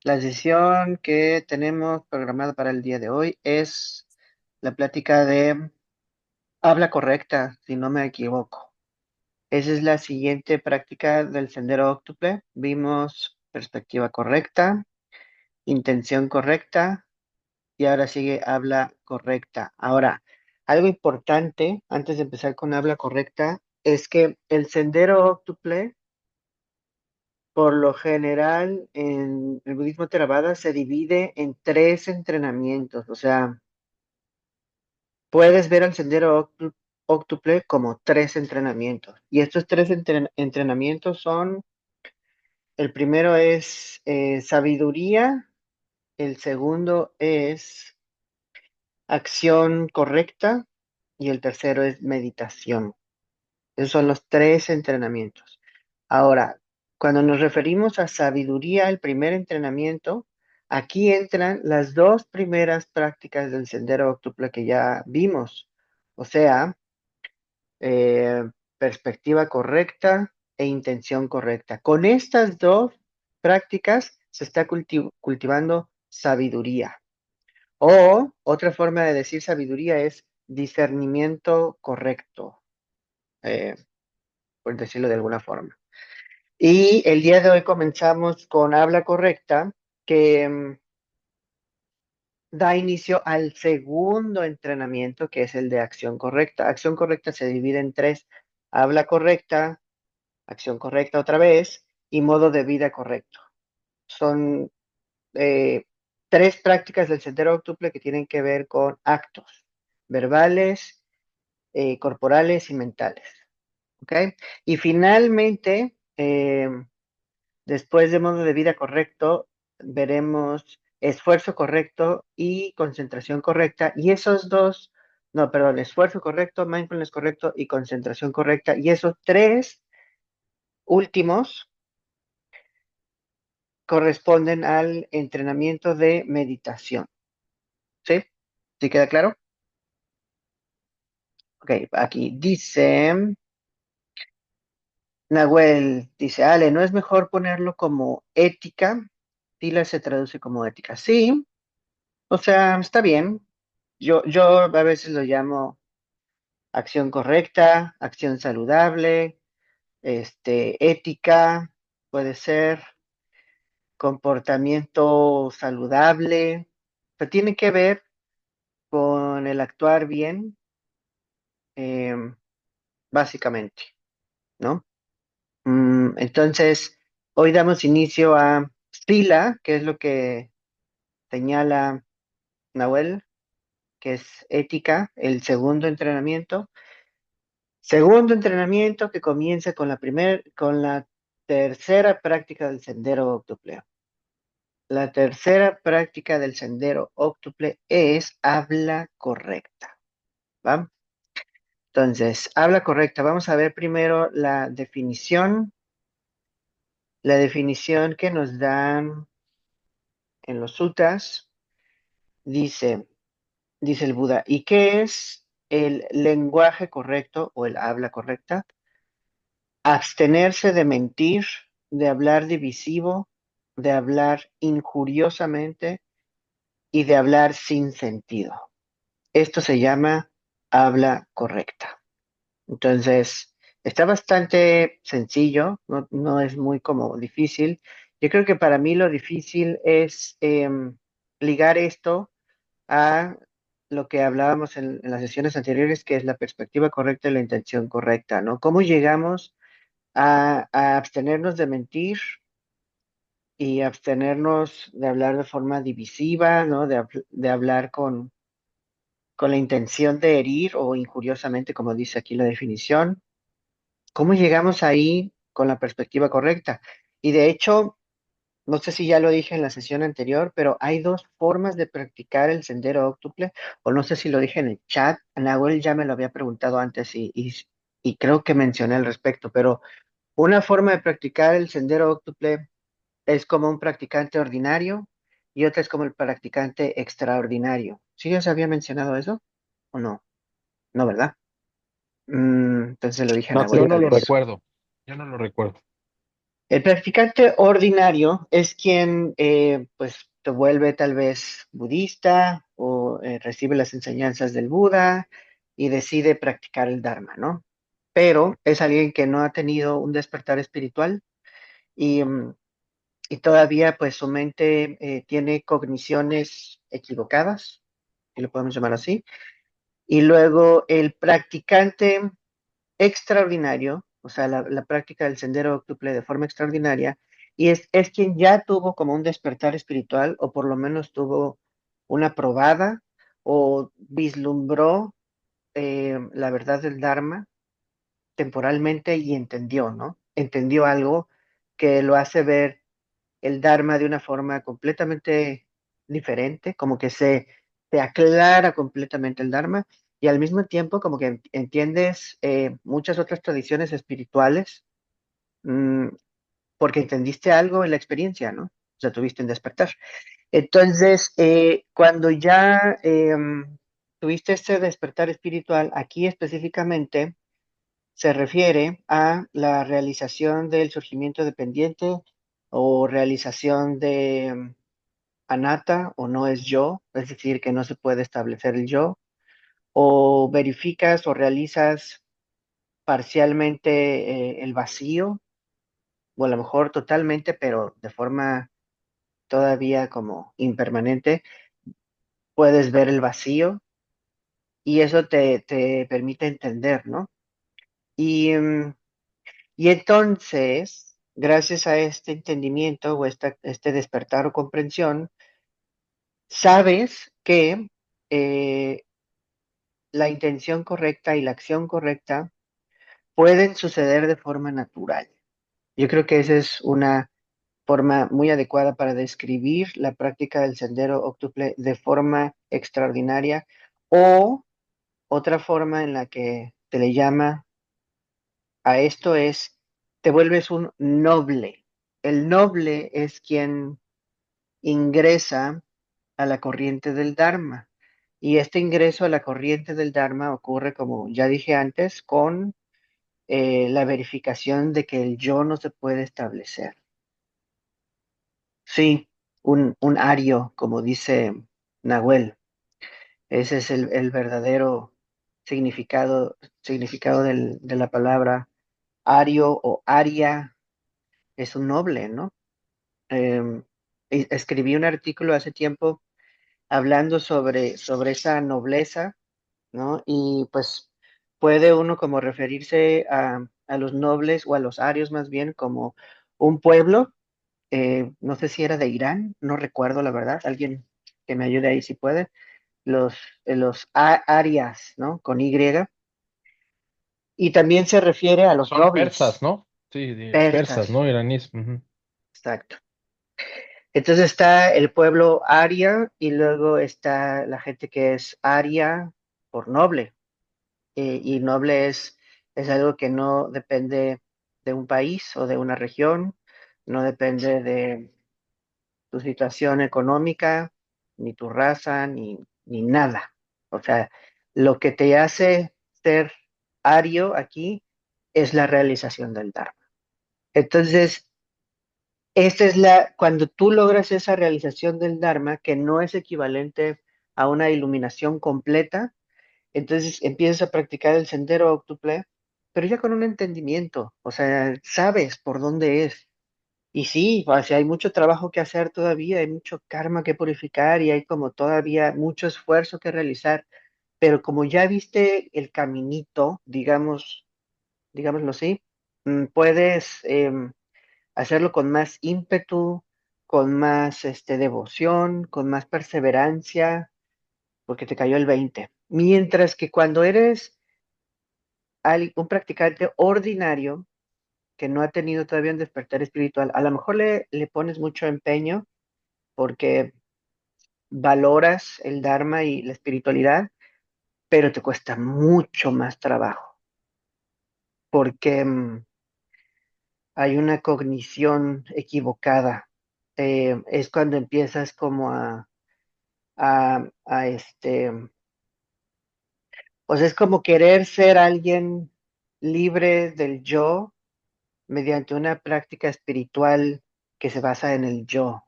La sesión que tenemos programada para el día de hoy es la plática de habla correcta, si no me equivoco. Esa es la siguiente práctica del sendero óctuple. Vimos perspectiva correcta, intención correcta y ahora sigue habla correcta. Ahora, algo importante antes de empezar con habla correcta es que el sendero óctuple, por lo general, en el budismo Theravada se divide en tres entrenamientos. O sea, puedes ver al sendero óctuple como tres entrenamientos. Y estos tres entrenamientos son, el primero es sabiduría, el segundo es acción correcta y el tercero es meditación. Esos son los tres entrenamientos. Ahora, cuando nos referimos a sabiduría, el primer entrenamiento, aquí entran las dos primeras prácticas del sendero óctuple que ya vimos. O sea, eh, perspectiva correcta e intención correcta. Con estas dos prácticas se está cultivando sabiduría. O otra forma de decir sabiduría es discernimiento correcto, eh, por decirlo de alguna forma. Y el día de hoy comenzamos con habla correcta, que da inicio al segundo entrenamiento, que es el de acción correcta. Acción correcta se divide en tres: habla correcta, acción correcta otra vez y modo de vida correcto. Son eh, tres prácticas del sendero óctuple que tienen que ver con actos verbales, corporales y mentales. ¿Ok? Y finalmente, después de modo de vida correcto, veremos esfuerzo correcto y concentración correcta. Y esos dos, no, perdón, esfuerzo correcto, mindfulness correcto y concentración correcta. Y esos tres últimos corresponden al entrenamiento de meditación. ¿Sí? ¿Sí queda claro? Ok, aquí dice, Nahuel, dice, Ale, ¿no es mejor ponerlo como ética? Tila se traduce como ética. Sí, o sea, está bien. Yo a veces lo llamo acción correcta, acción saludable, ética, puede ser comportamiento saludable. O sea, tiene que ver con el actuar bien, em, básicamente, ¿no? Entonces, hoy damos inicio a Stila, que es lo que señala Nahuel, que es ética, el segundo entrenamiento. Segundo entrenamiento que comienza con la tercera práctica del sendero octuple. La tercera práctica del sendero octuple es habla correcta, ¿va? Entonces, habla correcta. Vamos a ver primero la definición. La definición que nos dan en los sutras dice, dice el Buda, ¿y qué es el lenguaje correcto o el habla correcta? Abstenerse de mentir, de hablar divisivo, de hablar injuriosamente y de hablar sin sentido. Esto se llama habla correcta. Entonces, está bastante sencillo, no es muy como difícil. Yo creo que para mí lo difícil es ligar esto a lo que hablábamos en las sesiones anteriores, que es la perspectiva correcta y la intención correcta, ¿no? ¿Cómo llegamos a abstenernos de mentir y abstenernos de hablar de forma divisiva, ¿no? De hablar con la intención de herir o injuriosamente, como dice aquí la definición. ¿Cómo llegamos ahí con la perspectiva correcta? Y de hecho, no sé si ya lo dije en la sesión anterior, pero hay dos formas de practicar el sendero óctuple, o no sé si lo dije en el chat. Nahuel ya me lo había preguntado antes y creo que mencioné al respecto, pero una forma de practicar el sendero óctuple es como un practicante ordinario y otra es como el practicante extraordinario. ¿Sí ya se había mencionado eso o no? No, ¿verdad? Entonces lo dije a No, Nahuel yo no tal lo vez. recuerdo. Yo no lo recuerdo. El practicante ordinario es quien pues te vuelve tal vez budista o recibe las enseñanzas del Buda y decide practicar el Dharma, ¿no? Pero es alguien que no ha tenido un despertar espiritual y, y todavía pues su mente tiene cogniciones equivocadas, si lo podemos llamar así. Y luego el practicante extraordinario, o sea, la práctica del sendero octuple de forma extraordinaria, y es quien ya tuvo como un despertar espiritual, o por lo menos tuvo una probada, o vislumbró la verdad del Dharma temporalmente y entendió, ¿no? Entendió algo que lo hace ver el Dharma de una forma completamente diferente, como que se aclara completamente el Dharma y al mismo tiempo como que entiendes muchas otras tradiciones espirituales mm, porque entendiste algo en la experiencia, ¿no? O sea, tuviste un despertar. Entonces, cuando ya tuviste este despertar espiritual, aquí específicamente se refiere a la realización del surgimiento dependiente o realización de anatta o no es yo, es decir, que no se puede establecer el yo, o verificas o realizas parcialmente el vacío, o a lo mejor totalmente, pero de forma todavía como impermanente, puedes ver el vacío y eso te permite entender, ¿no? Y, y entonces, gracias a este entendimiento o este despertar o comprensión, sabes que eh, la intención correcta y la acción correcta pueden suceder de forma natural. Yo creo que esa es una forma muy adecuada para describir la práctica del sendero octuple de forma extraordinaria o otra forma en la que se le llama a esto es te vuelves un noble. El noble es quien ingresa a la corriente del Dharma. Y este ingreso a la corriente del Dharma ocurre, como ya dije antes, con la verificación de que el yo no se puede establecer. Sí, un ario, como dice Nahuel. Ese es el verdadero significado de la palabra ario o aria. Es un noble, ¿no? Escribí un artículo hace tiempo hablando sobre esa nobleza, ¿no? Y pues puede uno como referirse a los nobles o a los arios más bien como un pueblo, no sé si era de Irán, no recuerdo la verdad, alguien que me ayude ahí si puede, los arias, ¿no? Con Y, y también se refiere a los Son persas, nobles, ¿no? Sí, de persas, persas, ¿no? Iraníes. Ujú. exacto. Entonces está el pueblo aria y luego está la gente que es aria por noble. Y noble es algo que no depende de un país o de una región, no depende de tu situación económica, ni tu raza, ni nada. O sea, lo que te hace ser ario aquí es la realización del Dharma. Entonces, cuando tú logras esa realización del Dharma, que no es equivalente a una iluminación completa, entonces empiezas a practicar el sendero octuple, pero ya con un entendimiento, o sea, sabes por dónde es. Y sí, o sea, hay mucho trabajo que hacer todavía, hay mucho karma que purificar y hay como todavía mucho esfuerzo que realizar, pero como ya viste el caminito, digámoslo así, puedes hacerlo con más ímpetu, con más devoción, con más perseverancia, porque te cayó el 20. Mientras que cuando eres un practicante ordinario que no ha tenido todavía un despertar espiritual, a lo mejor le pones mucho empeño porque valoras el Dharma y la espiritualidad, pero te cuesta mucho más trabajo porque hay una cognición equivocada. Es cuando empiezas como a o sea, es como querer ser alguien libre del yo, mediante una práctica espiritual que se basa en el yo.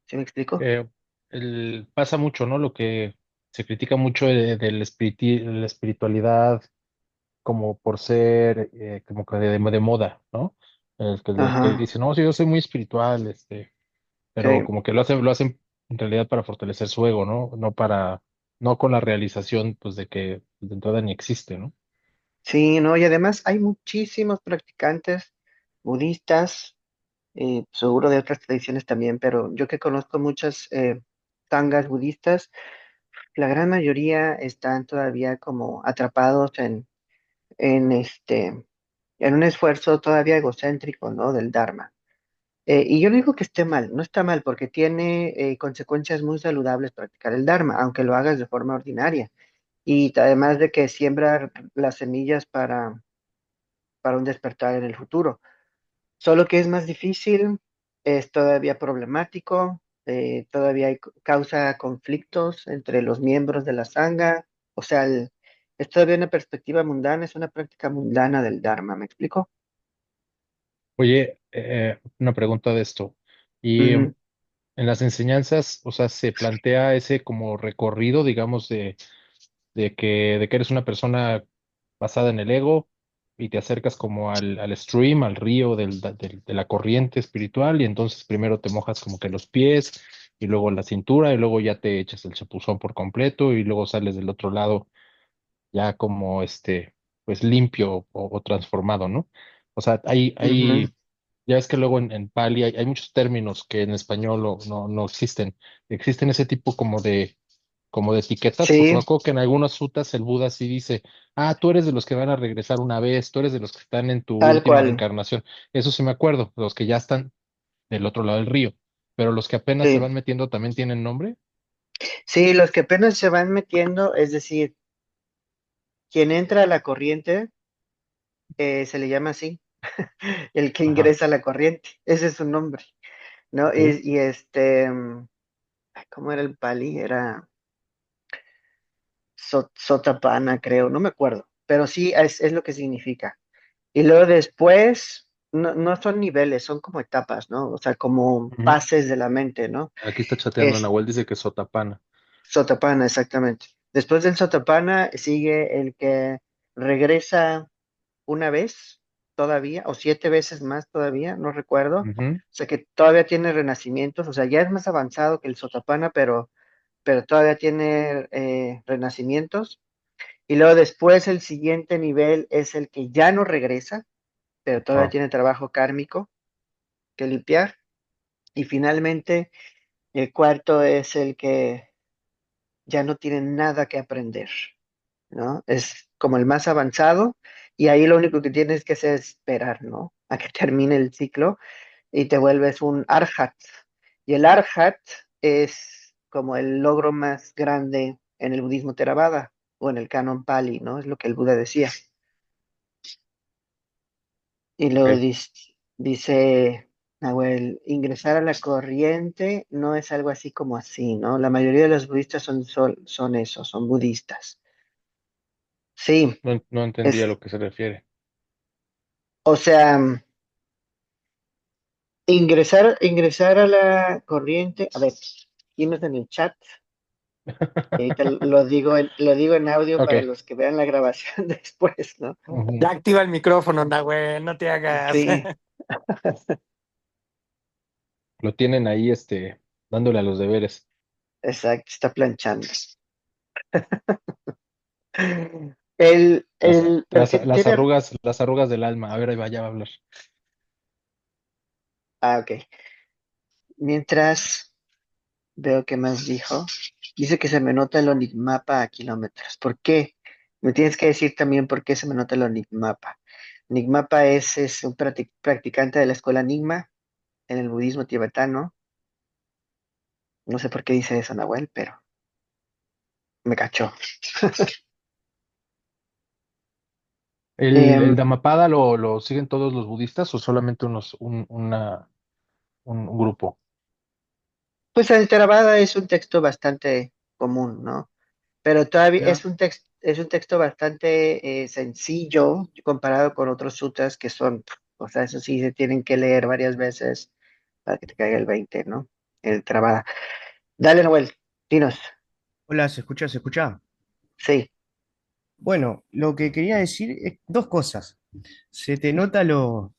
¿Sí me explico? Eh, pasa mucho, ¿no? Lo que se critica mucho la espiritualidad como por ser como que de moda, ¿no? El que Ajá, dice, no, sí, yo soy muy espiritual, pero sí. como que lo hacen en realidad para fortalecer su ego, ¿no? No con la realización, pues, de que de entrada ni existe, ¿no? Sí, no, y además hay muchísimos practicantes budistas, seguro de otras tradiciones también, pero yo que conozco muchas tangas budistas, la gran mayoría están todavía como atrapados en en un esfuerzo todavía egocéntrico, ¿no? Del Dharma. Y yo no digo que esté mal, no está mal, porque tiene consecuencias muy saludables practicar el Dharma, aunque lo hagas de forma ordinaria. Y además de que siembra las semillas para un despertar en el futuro. Solo que es más difícil, es todavía problemático, todavía causa conflictos entre los miembros de la Sangha. O sea, es todavía una perspectiva mundana, es una práctica mundana del Dharma, ¿me explico? Oye, una pregunta de esto. Y Ujú. en las enseñanzas, o sea, se plantea ese como recorrido, digamos, de que eres una persona basada en el ego y te acercas como al stream, al río de la corriente espiritual y entonces primero te mojas como que los pies y luego la cintura y luego ya te echas el chapuzón por completo y luego sales del otro lado ya como pues limpio o transformado, ¿no? O sea, Ujú. ya es que luego en Pali hay muchos términos que en español no existen. Existen ese tipo como de etiquetas, porque me Sí, acuerdo que en algunas sutas el Buda sí dice, tú eres de los que van a regresar una vez, tú eres de los que están en tu tal última cual. reencarnación. Eso sí me acuerdo, los que ya están del otro lado del río, pero los que apenas se Sí, van metiendo también tienen nombre. sí, los que apenas se van metiendo, es decir, quien entra a la corriente, se le llama así, el que Ajá, ingresa a la corriente, ese es su nombre, ¿no? ok. Ay, ¿cómo era el Pali? Era Sotapana, creo, no me acuerdo, pero sí es lo que significa. Y luego después, no son niveles, son como etapas, ¿no? O sea, como Ujú. pases de la mente, ¿no? Aquí está chateando Es Nahuel, dice que Sotapana. Sotapana, exactamente. Después del Sotapana sigue el que regresa una vez todavía, o 7 veces más todavía, no recuerdo. Ujú. O sea, que todavía tiene renacimientos, o sea, ya es más avanzado que el Sotapana, pero todavía tiene renacimientos. Y luego después el siguiente nivel es el que ya no regresa, pero todavía Ah, tiene trabajo kármico que limpiar. Y finalmente el cuarto es el que ya no tiene nada que aprender, ¿no? Es como el más avanzado y ahí lo único que tienes que hacer es esperar, ¿no? A que termine el ciclo y te vuelves un arhat. Y el arhat es como el logro más grande en el budismo Theravada o en el canon Pali, ¿no? Es lo que el Buda decía. Y luego ok. dice Nahuel, ingresar a la corriente no es algo así como así, ¿no? La mayoría de los budistas son eso, son budistas. Sí, No entendí a es, lo que se refiere. o sea, ingresar a la corriente, a ver, tienes en el chat, y ahorita lo digo en audio para Ok. los que vean la grabación después, ¿no? Ujú. Ya activa el micrófono, Nahuel, no te hagas. Sí, Lo tienen ahí, dándole a los deberes. exacto, está planchando. Las, las Tiene, arrugas, las arrugas del alma. A ver, ahí va, ya va a hablar. ok. Mientras veo qué más dijo. Dice que se me nota el Onigmapa a kilómetros. ¿Por qué? Me tienes que decir también por qué se me nota el Onigmapa. Onigmapa es un practicante de la escuela Enigma en el budismo tibetano. No sé por qué dice eso, Nahuel, pero me cachó. ¿El Em, Dhammapada lo siguen todos los budistas o solamente un grupo? pues el Theravada es un texto bastante común, ¿no? Pero todavía Ya. es un texto, es un texto bastante sencillo comparado con otros sutras que son, o sea, eso sí se tienen que leer varias veces para que te caiga el 20, ¿no? El trabajo. Dale, Noel, dinos. Hola, ¿se escucha? ¿Se escucha? Sí. Bueno, lo que quería decir es dos cosas. Se te nota lo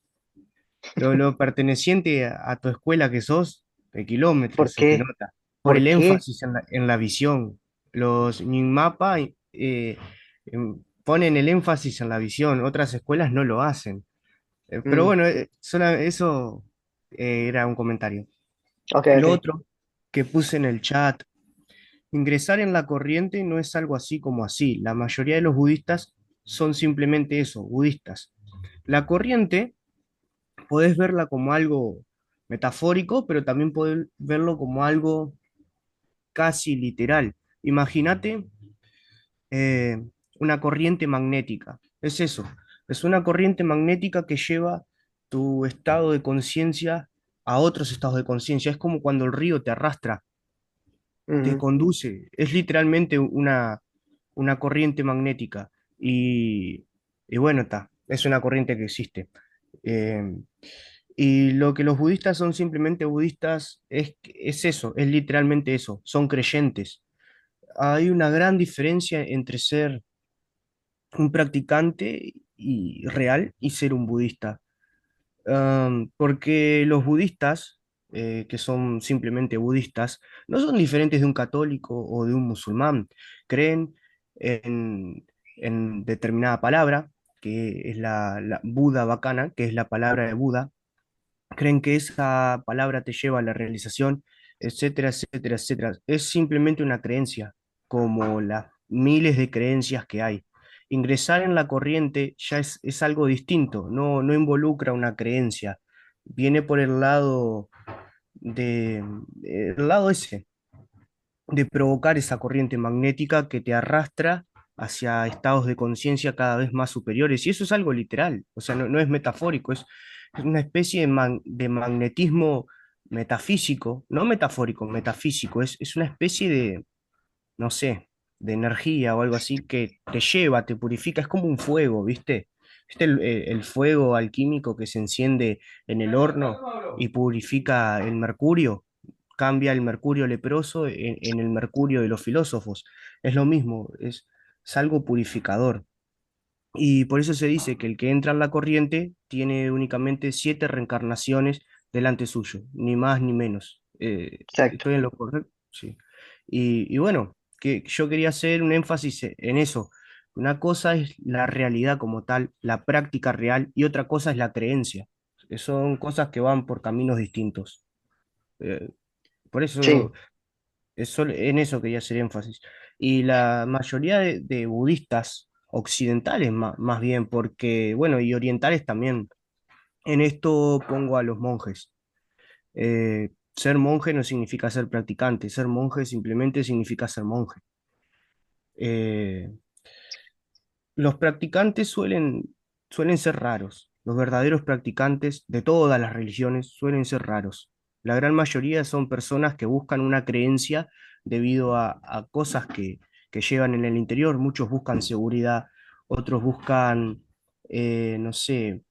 perteneciente a tu escuela que sos, de ¿Por kilómetros, se te qué? nota. Por ¿Por el qué? énfasis en la visión. Los Nyingmapa ponen el énfasis en la visión, otras escuelas no lo hacen. Pero Mm, bueno, eso era un comentario. ok, Lo ok. otro que puse en el chat. Ingresar en la corriente no es algo así como así. La mayoría de los budistas son simplemente eso, budistas. La corriente podés verla como algo metafórico, pero también podés verlo como algo casi literal. Imagínate eh, una corriente magnética. Es eso, es una corriente magnética que lleva tu estado de conciencia a otros estados de conciencia. Es como cuando el río te arrastra, te Ujú. conduce. Es literalmente una corriente magnética. Y bueno, está, es una corriente que existe. Eh, y lo que los budistas son simplemente budistas es eso, es literalmente eso, son creyentes. Hay una gran diferencia entre ser un practicante y real y ser un budista. Porque los budistas, que son simplemente budistas, no son diferentes de un católico o de un musulmán. Creen en, en determinada palabra, que es la Buda Bacana, que es la palabra de Buda. Creen que esa palabra te lleva a la realización, etcétera, etcétera, etcétera. Es simplemente una creencia, como las miles de creencias que hay. Ingresar en la corriente ya es algo distinto, no involucra una creencia, viene por el lado ese, de provocar esa corriente magnética que te arrastra hacia estados de conciencia cada vez más superiores. Y eso es algo literal, o sea, no es metafórico, es una especie de magnetismo metafísico, no metafórico, metafísico, es una especie de, no sé, de energía o algo así que te lleva, te purifica, es como un fuego, ¿viste? ¿Viste el fuego alquímico que se enciende en el horno y purifica el mercurio? Cambia el mercurio leproso en el mercurio de los filósofos. Es lo mismo, es algo purificador. Y por eso se dice que el que entra en la corriente tiene únicamente 7 reencarnaciones delante suyo, ni más ni menos. Exacto. ¿Estoy en lo correcto? Sí. Y bueno, que yo quería hacer un énfasis en eso. Una cosa es la realidad como tal, la práctica real, y otra cosa es la creencia. Son cosas que van por caminos distintos. Eh, por Sí, eso en eso quería hacer énfasis. Y la mayoría de budistas occidentales, más bien, porque, bueno, y orientales también, en esto pongo a los monjes. Ser monje no significa ser practicante, ser monje simplemente significa ser monje. Eh, los practicantes suelen ser raros. Los verdaderos practicantes de todas las religiones suelen ser raros. La gran mayoría son personas que buscan una creencia debido a cosas que llevan en el interior. Muchos buscan seguridad, otros buscan, no sé,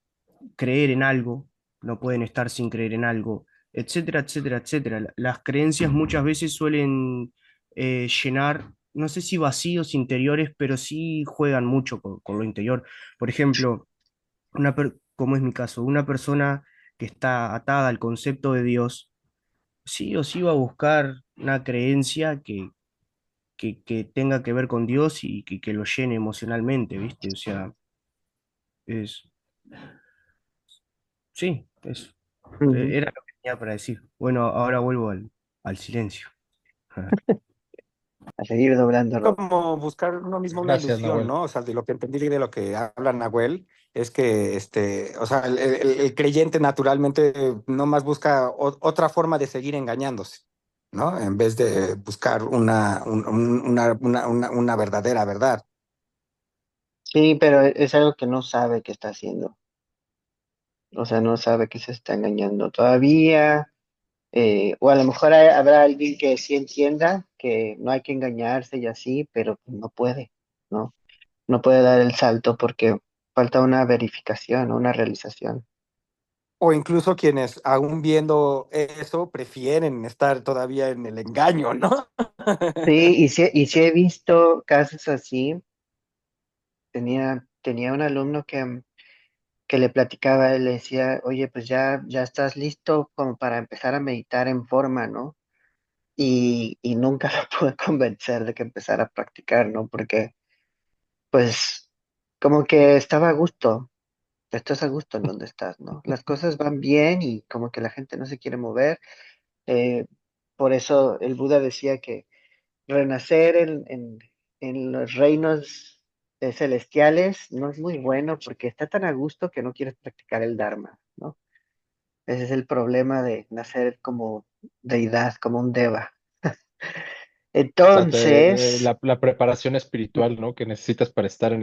creer en algo, no pueden estar sin creer en algo, etcétera, etcétera, etcétera. Las creencias muchas veces suelen llenar, no sé si vacíos interiores, pero sí juegan mucho con lo interior. Por ejemplo, como es mi caso, una persona que está atada al concepto de Dios, sí o sí va a buscar una creencia que tenga que ver con Dios y que lo llene emocionalmente, ¿viste? O sea, es, sí, es, ujú. era lo que tenía para decir. Bueno, ahora vuelvo al silencio. A seguir doblando ropa. Como buscar uno mismo una Gracias, ilusión, Nahuel. ¿no? O sea, de lo que entendí de lo que habla Nahuel, es que, o sea, el creyente naturalmente no más busca otra forma de seguir engañándose, ¿no? En vez de buscar una verdadera verdad. Sí, pero es algo que no sabe que está haciendo. O sea, no sabe que se está engañando todavía. O a lo mejor habrá alguien que sí entienda que no hay que engañarse y así, pero no puede, ¿no? no puede dar el salto porque falta una verificación, una realización. O incluso quienes aún viendo eso prefieren estar todavía en el engaño, ¿no? Sí, y sí he visto casos así. Tenía un alumno que le platicaba, él le decía, oye, pues ya estás listo como para empezar a meditar en forma, ¿no? Y nunca lo pude convencer de que empezara a practicar, ¿no? Porque, pues, como que estaba a gusto, estás a gusto en donde estás, ¿no? Las cosas van bien y como que la gente no se quiere mover. eh, por eso el Buda decía que renacer en los reinos celestiales no es muy bueno porque está tan a gusto que no quieres practicar el Dharma, ¿no? Ese es el problema de nacer como deidad, como un deva. Exacto, Entonces, la preparación espiritual, ¿no? Que necesitas para estar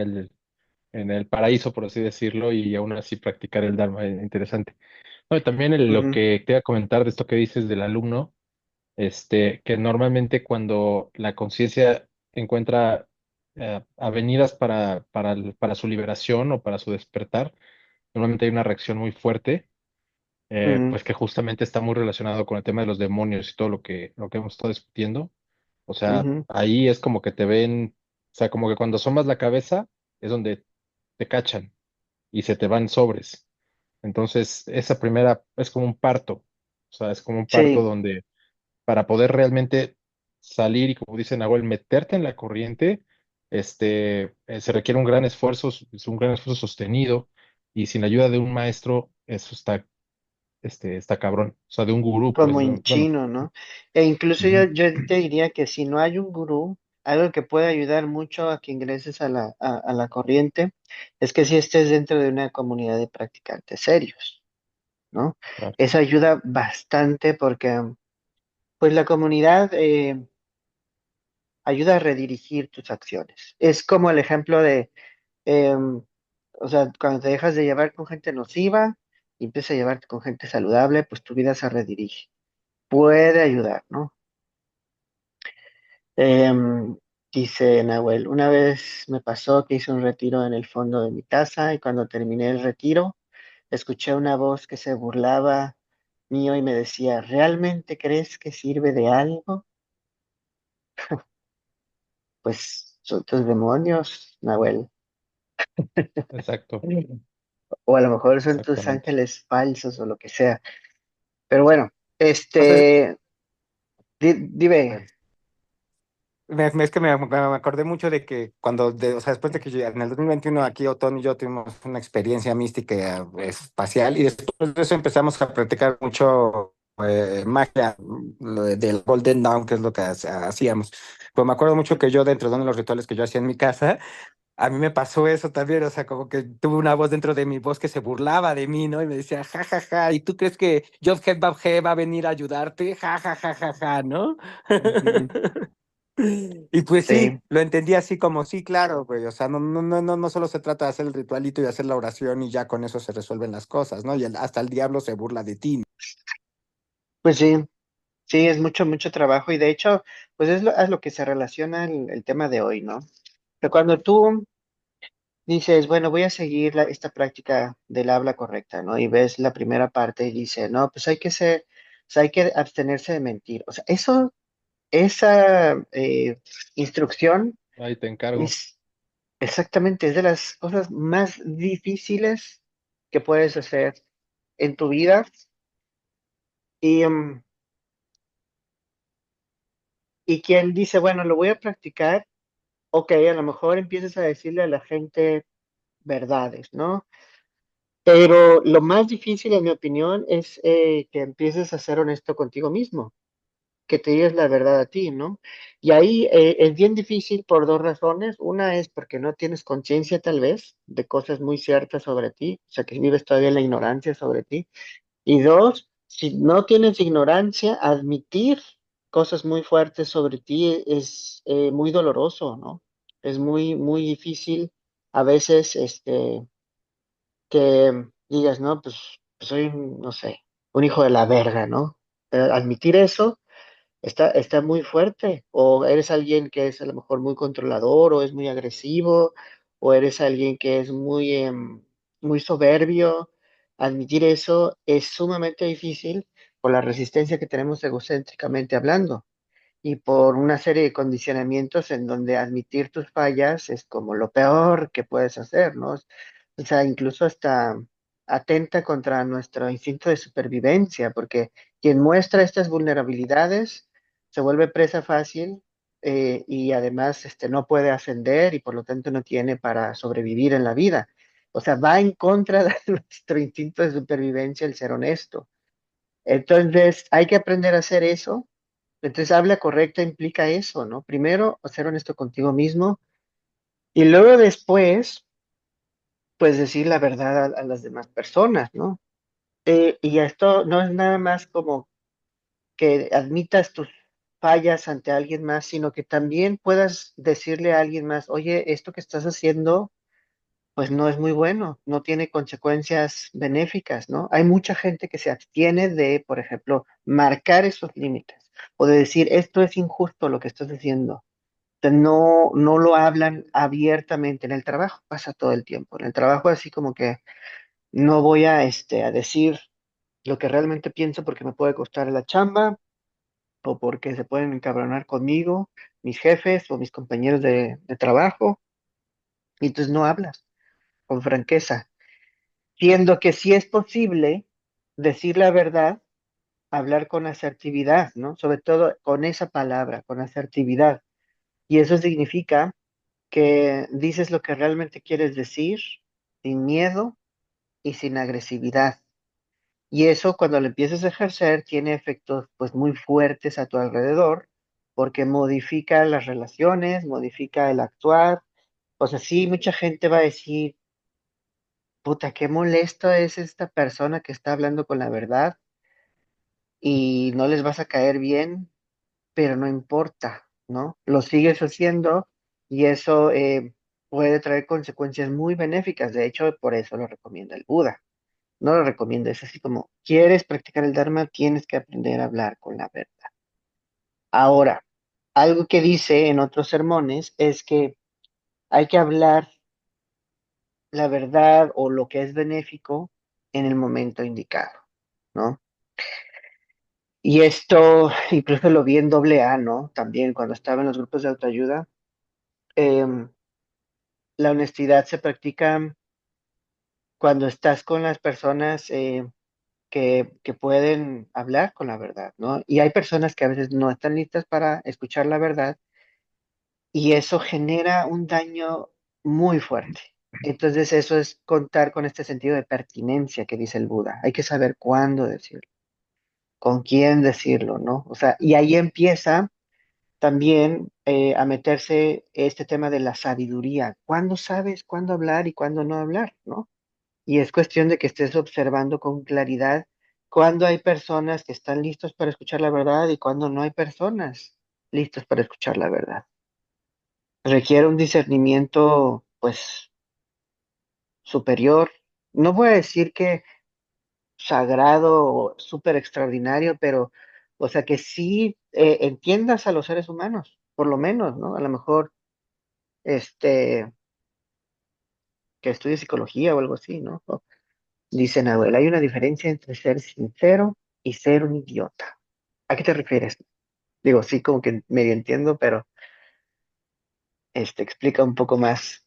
en el paraíso, por así decirlo, y aún así practicar el Dharma. Interesante. No, y también lo ujú, que te iba a comentar de esto que dices del alumno, que normalmente cuando la conciencia encuentra avenidas para su liberación o para su despertar, normalmente hay una reacción muy fuerte, ujú, pues que justamente está muy relacionado con el tema de los demonios y todo lo que hemos estado discutiendo. O sea, ujú. ahí es como que te ven, o sea, como que cuando asomas la cabeza es donde te cachan y se te van sobres. Entonces, esa primera es como un parto, o sea, es como un parto Sí, donde para poder realmente salir y, como dice Nahuel, meterte en la corriente, se requiere un gran esfuerzo, es un gran esfuerzo sostenido, y sin la ayuda de un maestro, eso está cabrón, o sea, de un gurú, pues, como en bueno. chino, ¿no? E incluso yo, Ujú, yo te diría que si no hay un gurú, algo que puede ayudar mucho a que ingreses a la corriente es que si estés dentro de una comunidad de practicantes serios, ¿no? claro. Eso ayuda bastante porque, pues, la comunidad ayuda a redirigir tus acciones. Es como el ejemplo de, o sea, cuando te dejas de llevar con gente nociva y empiezas a llevarte con gente saludable, pues tu vida se redirige. Puede ayudar, ¿no? Em, Dice Nahuel, una vez me pasó que hice un retiro en el fondo de mi casa y cuando terminé el retiro, escuché una voz que se burlaba mío y me decía, ¿realmente crees que sirve de algo? Pues son tus demonios, Nahuel. Exacto, O a lo mejor son tus exactamente. ángeles falsos o lo que sea. Pero bueno, O sea, dime, es que me acordé mucho de que o sea, después de que en el 2021 aquí Otón y yo tuvimos una experiencia mística espacial y después de eso empezamos a practicar mucho magia del Golden Dawn, que es lo que hacíamos. Pues me acuerdo mucho que yo dentro de uno de los rituales que yo hacía en mi casa, a mí me pasó eso también, o sea, como que tuve una voz dentro de mi voz que se burlaba de mí, ¿no? Y me decía, ja, ja, ja, ¿y tú crees que Jobhead Babhead va a venir a ayudarte? Ja, ja, ja, ja, ja, ¿no? ujú, Y pues sí, sí, lo entendí así como sí, claro, güey. O sea, no solo se trata de hacer el ritualito y hacer la oración y ya con eso se resuelven las cosas, ¿no? Y hasta el diablo se burla de ti. pues sí, sí, es mucho, mucho trabajo y de hecho, pues es a lo que se relaciona el tema de hoy, ¿no? Que cuando tú dices, bueno, voy a seguir esta práctica del habla correcta, ¿no? Y ves la primera parte y dice, no, pues hay que ser, o sea, hay que abstenerse de mentir. O sea, esa instrucción Ahí te encargo. es exactamente, es de las cosas más difíciles que puedes hacer en tu vida. Y, y quien dice, bueno, lo voy a practicar, ok, a lo mejor empiezas a decirle a la gente verdades, ¿no? Pero lo más difícil, en mi opinión, es que empieces a ser honesto contigo mismo, que te digas la verdad a ti, ¿no? Y ahí es bien difícil por dos razones. Una es porque no tienes conciencia tal vez de cosas muy ciertas sobre ti, o sea, que vives todavía en la ignorancia sobre ti. Y dos, si no tienes ignorancia, admitir cosas muy fuertes sobre ti es muy doloroso, ¿no? Es muy, muy difícil a veces, que digas, no, pues soy, no sé, un hijo de la verga, ¿no? Admitir eso está muy fuerte. O eres alguien que es a lo mejor muy controlador o es muy agresivo o eres alguien que es muy soberbio, admitir eso es sumamente difícil por la resistencia que tenemos egocéntricamente hablando y por una serie de condicionamientos en donde admitir tus fallas es como lo peor que puedes hacer, ¿no? O sea, incluso hasta atenta contra nuestro instinto de supervivencia, porque quien muestra estas vulnerabilidades se vuelve presa fácil, y además no puede ascender y por lo tanto no tiene para sobrevivir en la vida. O sea, va en contra de nuestro instinto de supervivencia el ser honesto. Entonces, hay que aprender a hacer eso. Entonces, habla correcta implica eso, ¿no? Primero, ser honesto contigo mismo y luego después, pues decir la verdad a las demás personas, ¿no? Y esto no es nada más como que admitas tus fallas ante alguien más, sino que también puedas decirle a alguien más, oye, esto que estás haciendo, pues no es muy bueno, no tiene consecuencias benéficas, ¿no? Hay mucha gente que se abstiene de, por ejemplo, marcar esos límites o de decir, esto es injusto lo que estás haciendo. Sea, no, no lo hablan abiertamente. En el trabajo pasa todo el tiempo. En el trabajo así como que no voy a decir lo que realmente pienso porque me puede costar la chamba o porque se pueden encabronar conmigo, mis jefes o mis compañeros de trabajo. Y entonces no hablas con franqueza. Siendo que sí es posible decir la verdad, hablar con asertividad, ¿no? Sobre todo con esa palabra, con asertividad. Y eso significa que dices lo que realmente quieres decir, sin miedo y sin agresividad. Y eso cuando lo empieces a ejercer tiene efectos pues muy fuertes a tu alrededor, porque modifica las relaciones, modifica el actuar. O sea, sí, mucha gente va a decir, puta, qué molesto es esta persona que está hablando con la verdad y no les vas a caer bien, pero no importa, ¿no? Lo sigues haciendo y eso puede traer consecuencias muy benéficas. De hecho, por eso lo recomienda el Buda. No lo recomienda, es así como, ¿quieres practicar el Dharma? Tienes que aprender a hablar con la verdad. Ahora, algo que dice en otros sermones es que hay que hablar la verdad o lo que es benéfico en el momento indicado, ¿no? Y esto incluso lo vi en doble A, ¿no? También cuando estaba en los grupos de autoayuda. em, la honestidad se practica cuando estás con las personas que pueden hablar con la verdad, ¿no? Y hay personas que a veces no están listas para escuchar la verdad y eso genera un daño muy fuerte. Entonces eso es contar con este sentido de pertinencia que dice el Buda. Hay que saber cuándo decirlo, con quién decirlo, ¿no? O sea, y ahí empieza también a meterse este tema de la sabiduría. ¿Cuándo sabes cuándo hablar y cuándo no hablar, ¿no? Y es cuestión de que estés observando con claridad cuándo hay personas que están listos para escuchar la verdad y cuándo no hay personas listos para escuchar la verdad. Requiere un discernimiento, pues, superior. No voy a decir que sagrado o súper extraordinario, pero, o sea, que sí entiendas a los seres humanos, por lo menos, ¿no? A lo mejor, este, que estudie psicología o algo así, ¿no? Dice Nahuel, hay una diferencia entre ser sincero y ser un idiota. ¿A qué te refieres? Digo, sí, como que medio entiendo, pero explica un poco más.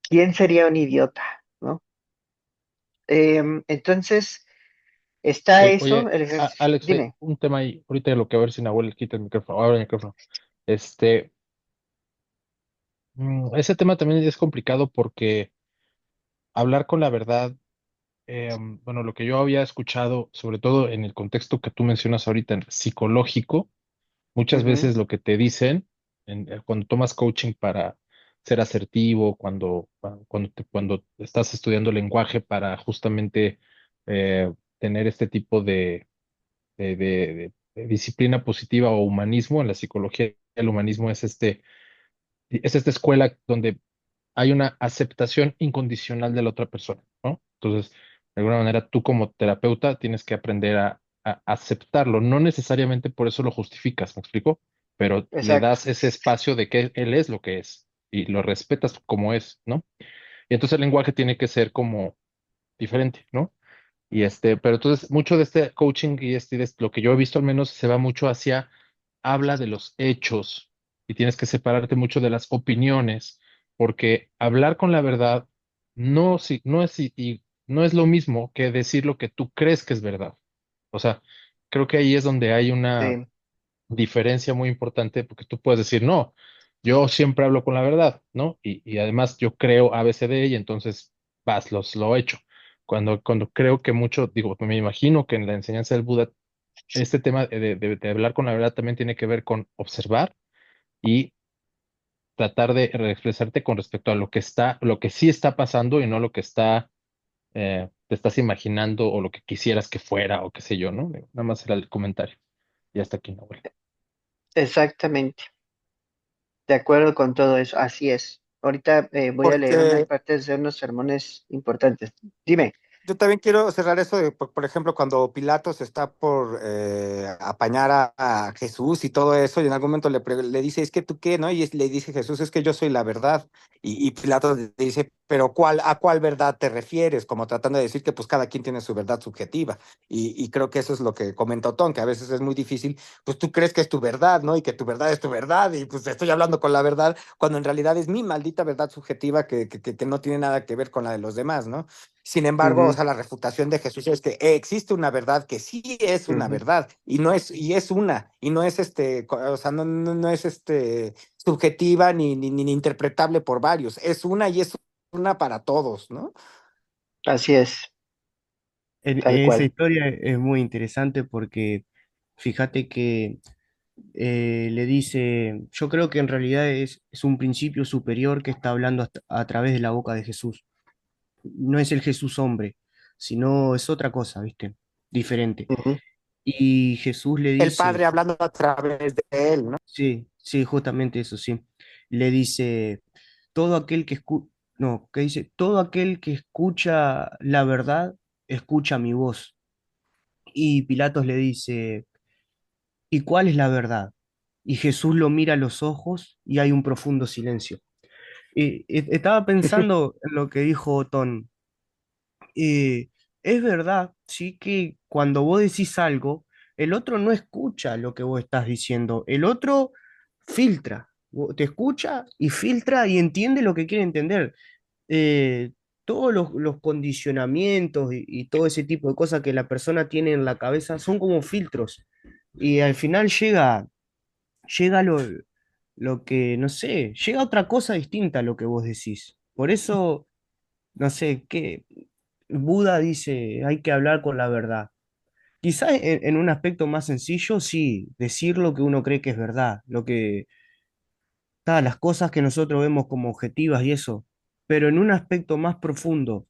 ¿Quién sería un idiota? ¿No? Entonces, está eso, Oye, Alex, dime. un tema ahí, ahorita lo que a ver si Nahuel quita el micrófono, ahora el micrófono. Este, ese tema también es complicado porque hablar con la verdad, bueno, lo que yo había escuchado, sobre todo en el contexto que tú mencionas ahorita, en psicológico, muchas Ujú, veces lo que te dicen cuando tomas coaching para ser asertivo, cuando estás estudiando lenguaje para justamente tener este tipo de disciplina positiva o humanismo, en la psicología el humanismo es esta escuela donde hay una aceptación incondicional de la otra persona, ¿no? Entonces, de alguna manera, tú como terapeuta tienes que aprender a aceptarlo. No necesariamente por eso lo justificas, ¿me explico? Pero le exacto. das ese espacio de que él es lo que es. y lo respetas como es, ¿no? Y entonces el lenguaje tiene que ser como diferente, ¿no? Pero entonces mucho de este coaching de lo que yo he visto al menos se va mucho hacia, habla de los hechos y tienes que separarte mucho de las opiniones, porque hablar con la verdad no es, y no es lo mismo que decir lo que tú crees que es verdad. O sea, creo que ahí es donde hay una Sí, diferencia muy importante, porque tú puedes decir, no, yo siempre hablo con la verdad, ¿no? Y además yo creo ABCD y entonces lo he hecho. Cuando creo que mucho, digo, me imagino que en la enseñanza del Buda, este tema de hablar con la verdad también tiene que ver con observar y tratar de expresarte con respecto a lo que sí está pasando y no lo que te estás imaginando o lo que quisieras que fuera o qué sé yo, ¿no? Nada más era el comentario. Y hasta aquí, no, exactamente. De acuerdo con todo eso. Así es. Ahorita voy a leer unas Porque partes de unos sermones importantes. Dime. yo también quiero cerrar eso de, por ejemplo, cuando Pilatos está por apañar a Jesús y todo eso, y en algún momento le dice, es que tú qué, ¿no? Y le dice Jesús, es que yo soy la verdad. Y Pilatos le dice, pero ¿a cuál verdad te refieres? Como tratando de decir que pues cada quien tiene su verdad subjetiva. Y creo que eso es lo que comenta Otón, que a veces es muy difícil, pues tú crees que es tu verdad, ¿no? Y que tu verdad es tu verdad, y pues estoy hablando con la verdad, cuando en realidad es mi maldita verdad subjetiva que no tiene nada que ver con la de los demás, ¿no? Sin embargo, o Ujú, sea, la refutación de Jesús es que existe una verdad que sí es una ujú. verdad y es una, y no es o sea, no es subjetiva ni interpretable por varios, es una y es una para todos, ¿no? Así es, tal Esa cual. historia es muy interesante porque fíjate que le dice, yo creo que en realidad es un principio superior que está hablando a través de la boca de Jesús. No es el Jesús hombre, sino es otra cosa, ¿viste? Diferente. Ujú. Y Jesús le El Padre dice, hablando a través de él, ¿no? sí, sí, justamente eso, sí. Le dice, todo aquel que no, que dice, todo aquel que escucha la verdad, escucha mi voz. Y Pilatos le dice, ¿y cuál es la verdad? Y Jesús lo mira a los ojos y hay un profundo silencio. Y estaba pensando en lo que dijo Otón. eh, es verdad, sí, que cuando vos decís algo, el otro no escucha lo que vos estás diciendo, el otro filtra, te escucha y filtra y entiende lo que quiere entender. Todos los condicionamientos y todo ese tipo de cosas que la persona tiene en la cabeza son como filtros y al final llega lo que, no sé, llega otra cosa distinta a lo que vos decís. Por eso, no sé, qué Buda dice, hay que hablar con la verdad. Quizás en un aspecto más sencillo, sí, decir lo que uno cree que es verdad, las cosas que nosotros vemos como objetivas y eso, pero en un aspecto más profundo,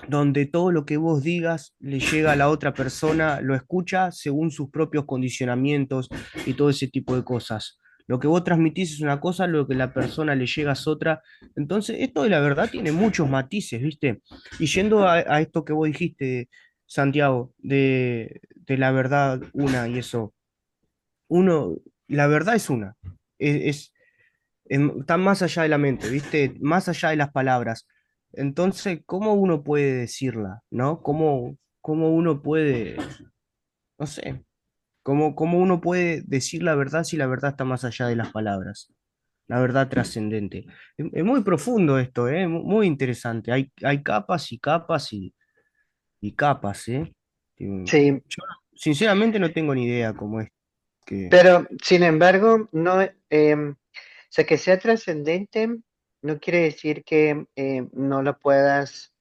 donde todo lo que vos digas le llega a la otra persona, lo escucha según sus propios condicionamientos y todo ese tipo de cosas. Lo que vos transmitís es una cosa, lo que la persona le llega es otra. Entonces, esto de la verdad tiene muchos matices, ¿viste? Y yendo a esto que vos dijiste, Santiago, de la verdad una y eso, uno, la verdad es una, es, está más allá de la mente, ¿viste? Más allá de las palabras. Entonces, ¿cómo uno puede decirla, ¿no? ¿Cómo uno puede, no sé, cómo uno puede decir la verdad si la verdad está más allá de las palabras? La verdad trascendente. Es muy profundo esto, ¿eh? Muy interesante. Hay capas y capas y capas, ¿eh? Sí, Yo sinceramente no tengo ni idea cómo es que... pero sin embargo, no, o sea, que sea trascendente no quiere decir que no lo puedas,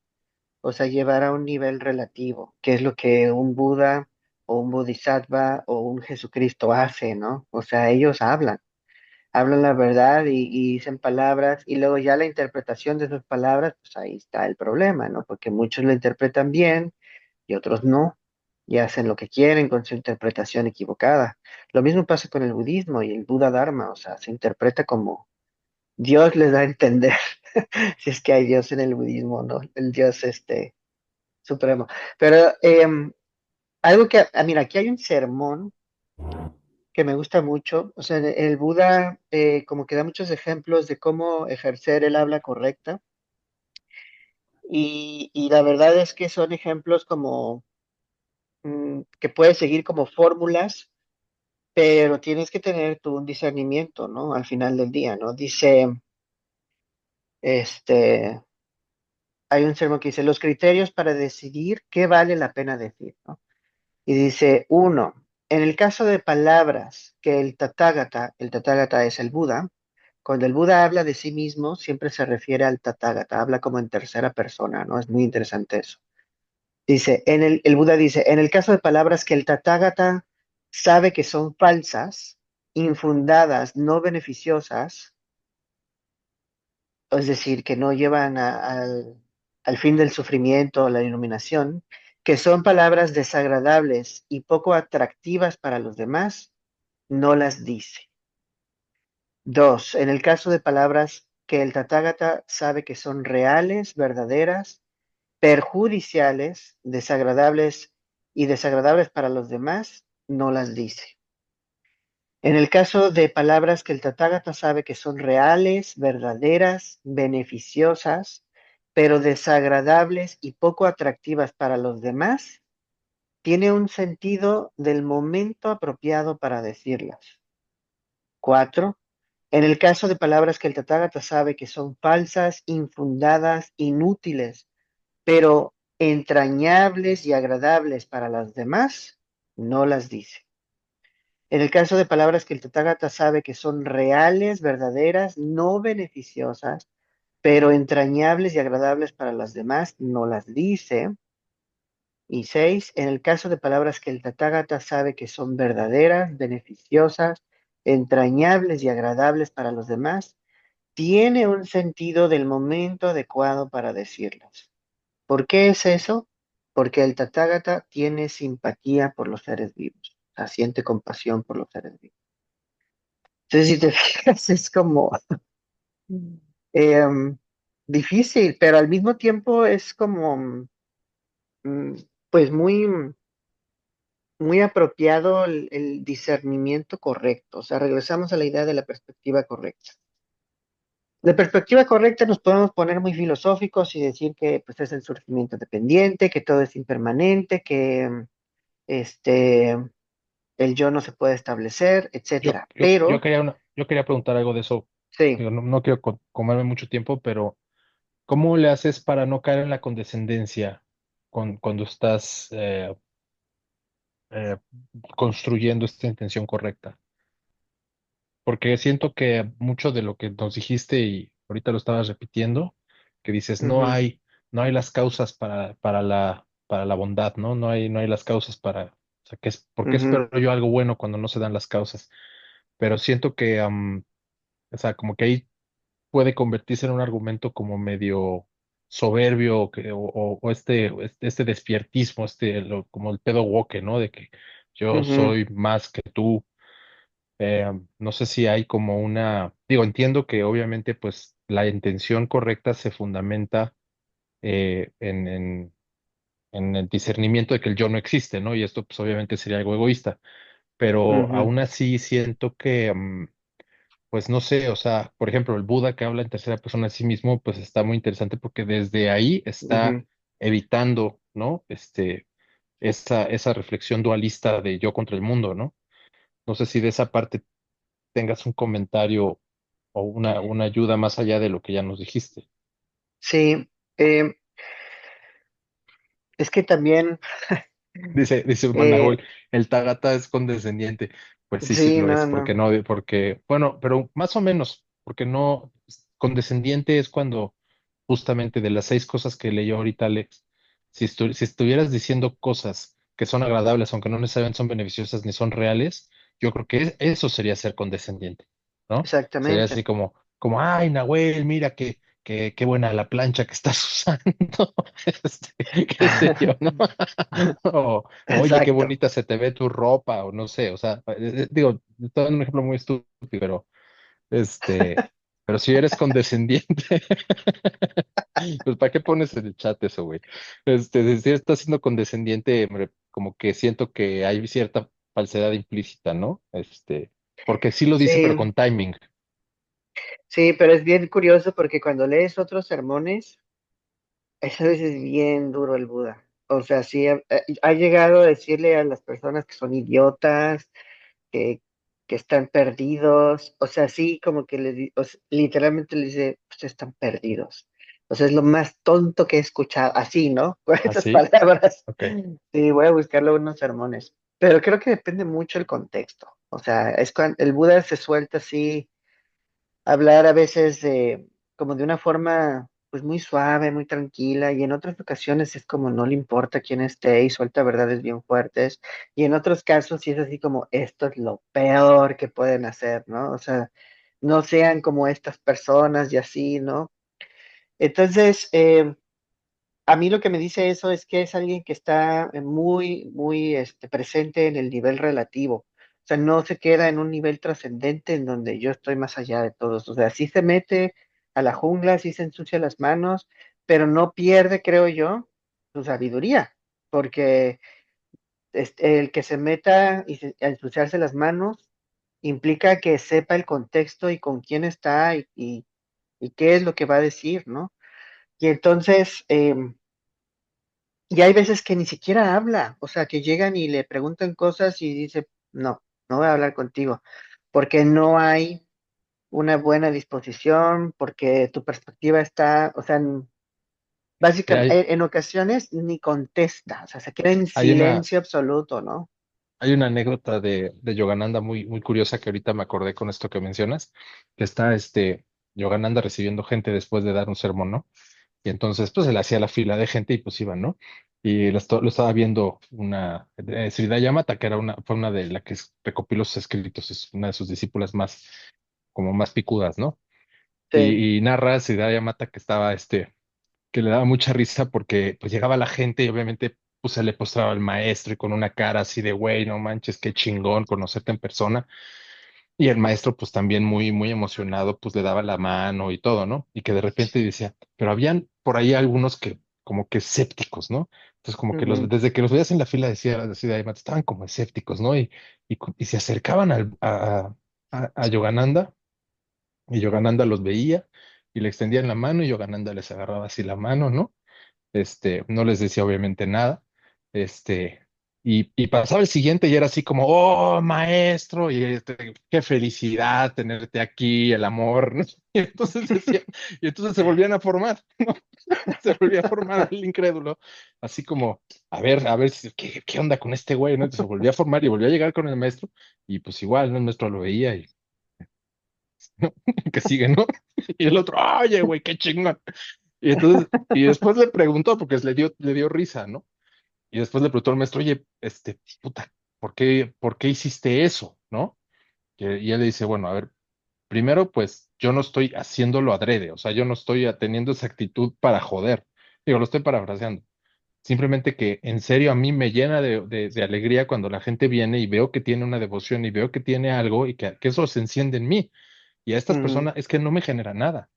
o sea, llevar a un nivel relativo, que es lo que un Buda o un Bodhisattva o un Jesucristo hace, ¿no? O sea, ellos hablan la verdad y dicen palabras y luego ya la interpretación de esas palabras, pues ahí está el problema, ¿no? Porque muchos lo interpretan bien y otros no, y hacen lo que quieren con su interpretación equivocada. Lo mismo pasa con el budismo y el Buda Dharma, o sea, se interpreta como Dios les da a entender, si es que hay Dios en el budismo, ¿no? El Dios supremo. Pero algo que, mira, aquí hay un sermón que me gusta mucho. O sea, el Buda como que da muchos ejemplos de cómo ejercer el habla correcta y la verdad es que son ejemplos como que puedes seguir como fórmulas, pero tienes que tener tú un discernimiento, ¿no? Al final del día, ¿no? Dice, este, hay un sermón que dice, los criterios para decidir qué vale la pena decir, ¿no? Y dice, uno, en el caso de palabras que el Tathagata es el Buda, cuando el Buda habla de sí mismo, siempre se refiere al Tathagata, habla como en tercera persona, ¿no? Es muy interesante eso. Dice, el Buda dice, en el caso de palabras que el Tathagata sabe que son falsas, infundadas, no beneficiosas, es decir, que no llevan al fin del sufrimiento o la iluminación, que son palabras desagradables y poco atractivas para los demás, no las dice. Dos, en el caso de palabras que el Tathagata sabe que son reales, verdaderas, perjudiciales, desagradables para los demás, no las dice. En el caso de palabras que el Tathagata sabe que son reales, verdaderas, beneficiosas, pero desagradables y poco atractivas para los demás, tiene un sentido del momento apropiado para decirlas. Cuatro, en el caso de palabras que el Tathagata sabe que son falsas, infundadas, inútiles, pero entrañables y agradables para las demás, no las dice. En el caso de palabras que el Tathagata sabe que son reales, verdaderas, no beneficiosas, pero entrañables y agradables para las demás, no las dice. Y seis, en el caso de palabras que el Tathagata sabe que son verdaderas, beneficiosas, entrañables y agradables para los demás, tiene un sentido del momento adecuado para decirlas. ¿Por qué es eso? Porque el Tathagata tiene simpatía por los seres vivos, o sea, siente compasión por los seres vivos. Entonces, si te fijas, es como em, difícil, pero al mismo tiempo es como, mm, pues muy apropiado el discernimiento correcto. O sea, regresamos a la idea de la perspectiva correcta. De perspectiva correcta nos podemos poner muy filosóficos y decir que pues, es el surgimiento dependiente, que todo es impermanente, que este, el yo no se puede establecer, etcétera. Pero, Yo quería preguntar algo de eso. sí, Digo, no quiero comerme mucho tiempo, pero ¿cómo le haces para no caer en la condescendencia cuando estás eh, construyendo esta intención correcta? Porque siento que mucho de lo que nos dijiste y ahorita lo estabas repitiendo, que dices, ujú, no hay las causas para la bondad, ¿no? No hay las causas para, o sea, ¿por qué ujú, espero yo algo bueno cuando no se dan las causas? Pero siento que, o sea, como que ahí puede convertirse en un argumento como medio soberbio o este despiertismo, como el pedo woke, ¿no? De que yo ujú, soy más que tú. No sé si hay como digo, entiendo que obviamente pues la intención correcta se fundamenta eh, en, en, en el discernimiento de que el yo no existe, ¿no? Y esto pues obviamente sería algo egoísta, pero ujú, aún así siento que, pues no sé, o sea, por ejemplo, el Buda que habla en tercera persona de sí mismo, pues está muy interesante porque desde ahí está ujú. evitando, ¿no? Esa reflexión dualista de yo contra el mundo, ¿no? No sé si de esa parte tengas un comentario o una ayuda más allá de lo que ya nos dijiste. Sí, es que también, Dice eh, Managol, el Tagata es condescendiente. Pues sí, sí sí, lo no, es, no, bueno, pero más o menos, porque no, condescendiente es cuando justamente de las 6 cosas que leyó ahorita Alex, si estuvieras diciendo cosas que son agradables, aunque no necesariamente son beneficiosas ni son reales, yo creo que eso sería ser condescendiente, ¿no? Sería así exactamente, ay, Nahuel, mira qué buena la plancha que estás usando, qué sé yo, ¿no? Oye, qué exacto. bonita se te ve tu ropa, o no sé, o sea, digo, estoy dando un ejemplo muy estúpido, pero este, pero si eres condescendiente, pues ¿para qué pones en el chat eso, güey? Si estás siendo condescendiente, hombre, como que siento que hay cierta falsedad implícita, ¿no? Porque sí lo dice, Sí, pero con timing. sí, pero es bien curioso porque cuando lees otros sermones, esa vez es bien duro el Buda. O sea, sí, ha llegado a decirle a las personas que son idiotas, que, que están perdidos. O sea, sí, como que literalmente le dice, ustedes están perdidos. O sea, es lo más tonto que he escuchado. Así, ¿no? Con ¿Ah, esas sí? palabras. Ok. Sí, voy a buscarlo en unos sermones. Pero creo que depende mucho el contexto. O sea, es cuando el Buda se suelta así hablar a veces como de una forma pues muy suave, muy tranquila, y en otras ocasiones es como no le importa quién esté y suelta verdades bien fuertes, y en otros casos sí es así como esto es lo peor que pueden hacer, ¿no? O sea, no sean como estas personas y así, ¿no? Entonces, a mí lo que me dice eso es que es alguien que está muy, muy presente en el nivel relativo. O sea, no se queda en un nivel trascendente en donde yo estoy más allá de todos. O sea, sí se mete a la jungla, sí se ensucia las manos, pero no pierde, creo yo, su sabiduría. Porque el que se meta a ensuciarse las manos implica que sepa el contexto y con quién está y qué es lo que va a decir, ¿no? Y entonces, y hay veces que ni siquiera habla, o sea, que llegan y le preguntan cosas y dice, no, no voy a hablar contigo, porque no hay una buena disposición, porque tu perspectiva está, o sea, básicamente, Hay, en ocasiones ni contesta, o sea, se queda en hay una, silencio absoluto, ¿no? hay una anécdota de Yogananda muy, muy curiosa que ahorita me acordé con esto que mencionas, que está Yogananda recibiendo gente después de dar un sermón, ¿no? Y entonces, pues, se le hacía la fila de gente y pues iban, ¿no? Y lo estaba viendo Sridhar Mata, que fue una de las que recopiló sus escritos, es una de sus discípulas más, como más picudas, ¿no? Sí. Y narra Sridhar Mata que estaba, que le daba mucha risa porque pues llegaba la gente y obviamente pues se le postraba al maestro y con una cara así de, güey, no manches, qué chingón conocerte en persona. Y el maestro, pues también muy, muy emocionado, pues le daba la mano y todo, ¿no? Y que de repente decía, pero habían por ahí algunos que como que escépticos, ¿no? Entonces como que Ujú, desde que los veías en la fila decía, "Ay, estaban como escépticos, ¿no? Y se acercaban a Yogananda y Yogananda los veía y le extendían la mano y Yogananda les agarraba así la mano, ¿no? No les decía obviamente nada, y pasaba el siguiente y era así como, oh, maestro, y qué felicidad tenerte aquí, el amor, ¿no? Y entonces decía, y entonces se volvían a formar, ¿no? Se volvía a formar el incrédulo, así como, a ver, ¿qué onda con este güey? ¿No? Entonces se volvía a formar y volvía a llegar con el maestro, y pues igual, ¿no? El maestro lo veía y, ¿no? Que sigue, ¿no? Y el otro, oye, güey, qué chingón. Y entonces, y después le preguntó, porque le dio risa, ¿no? Y después le preguntó al maestro, oye, puta, por qué hiciste eso? ¿No? Y él le dice, bueno, a ver, primero, pues yo no estoy haciéndolo adrede, o sea, yo no estoy teniendo esa actitud para joder. Digo, lo estoy parafraseando. Simplemente que en serio a mí me llena de alegría cuando la gente viene y veo que tiene una devoción y veo que tiene algo y que eso se enciende en mí. Y a estas ujú, personas es que no me genera nada.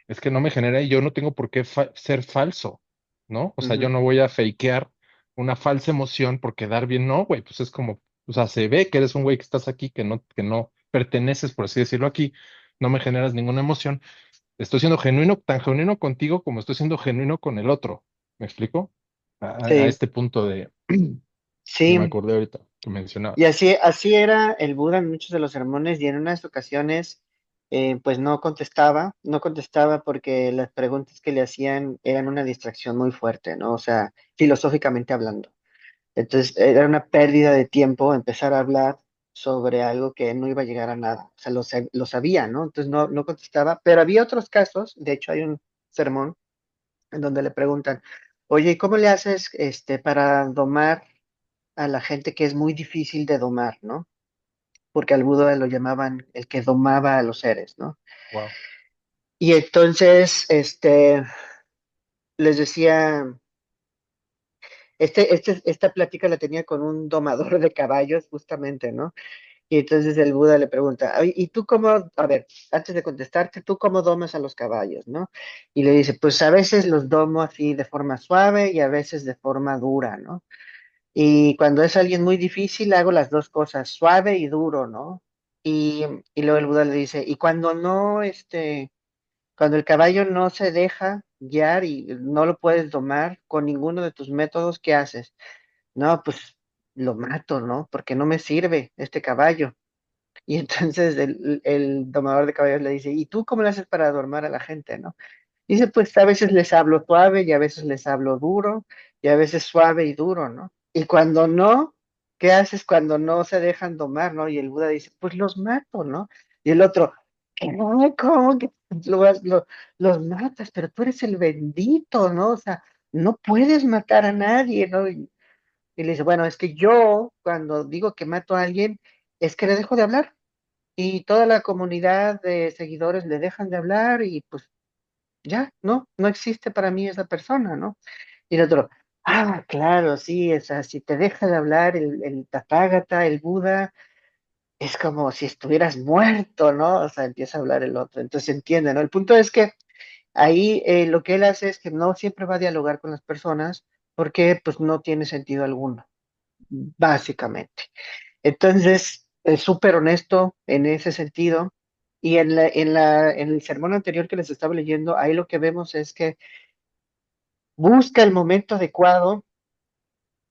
Es que no me genera y yo no tengo por qué ser falso, ¿no? O sea, yo ujú, no voy a fakear una falsa emoción por quedar bien, no, güey, pues es como, o sea, se ve que eres un güey que estás aquí, que no perteneces, por así decirlo, aquí, no me generas ninguna emoción. Estoy siendo genuino, tan genuino contigo como estoy siendo genuino con el otro. ¿Me explico? A sí, este punto de que me sí. acordé ahorita que Y mencionabas. así era el Buda en muchos de los sermones y en unas ocasiones pues no contestaba porque las preguntas que le hacían eran una distracción muy fuerte, ¿no? O sea, filosóficamente hablando. Entonces era una pérdida de tiempo empezar a hablar sobre algo que no iba a llegar a nada. O sea, lo sabía, ¿no? Entonces no contestaba, pero había otros casos, de hecho hay un sermón en donde le preguntan, oye, ¿y cómo le haces para domar a la gente que es muy difícil de domar, ¿no? Porque al Buda lo llamaban el que domaba a los seres, ¿no? Wow, Y entonces, les decía, esta plática la tenía con un domador de caballos, justamente, ¿no? Y entonces el Buda le pregunta, "Ay, ¿y tú cómo, a ver, antes de contestarte, tú cómo domas a los caballos, ¿no? Y le dice, pues a veces los domo así de forma suave y a veces de forma dura, ¿no? Y cuando es alguien muy difícil, hago las dos cosas, suave y duro, ¿no? Y, y luego el Buda le dice, y cuando no, cuando el caballo no se deja guiar y no lo puedes domar con ninguno de tus métodos, ¿qué haces? No, pues lo mato, ¿no? Porque no me sirve este caballo. Y entonces el domador de caballos le dice, ¿y tú cómo le haces para domar a la gente, no? Dice, pues a veces les hablo suave y a veces les hablo duro y a veces suave y duro, ¿no? Y cuando no, ¿qué haces cuando no se dejan domar, no? Y el Buda dice, pues los mato, ¿no? Y el otro, no, ¿cómo que los matas? Pero tú eres el bendito, ¿no? O sea, no puedes matar a nadie, ¿no? Y le dice, bueno, es que yo cuando digo que mato a alguien, es que le dejo de hablar. Y toda la comunidad de seguidores le dejan de hablar y pues ya, no existe para mí esa persona, ¿no? Y el otro, claro, sí, o sea, si te deja de hablar el Tathagata, el Buda, es como si estuvieras muerto, ¿no? O sea, empieza a hablar el otro, entonces se entiende, ¿no? El punto es que ahí lo que él hace es que no siempre va a dialogar con las personas porque pues no tiene sentido alguno, básicamente. Entonces, es súper honesto en ese sentido. Y en el sermón anterior que les estaba leyendo, ahí lo que vemos es que busca el momento adecuado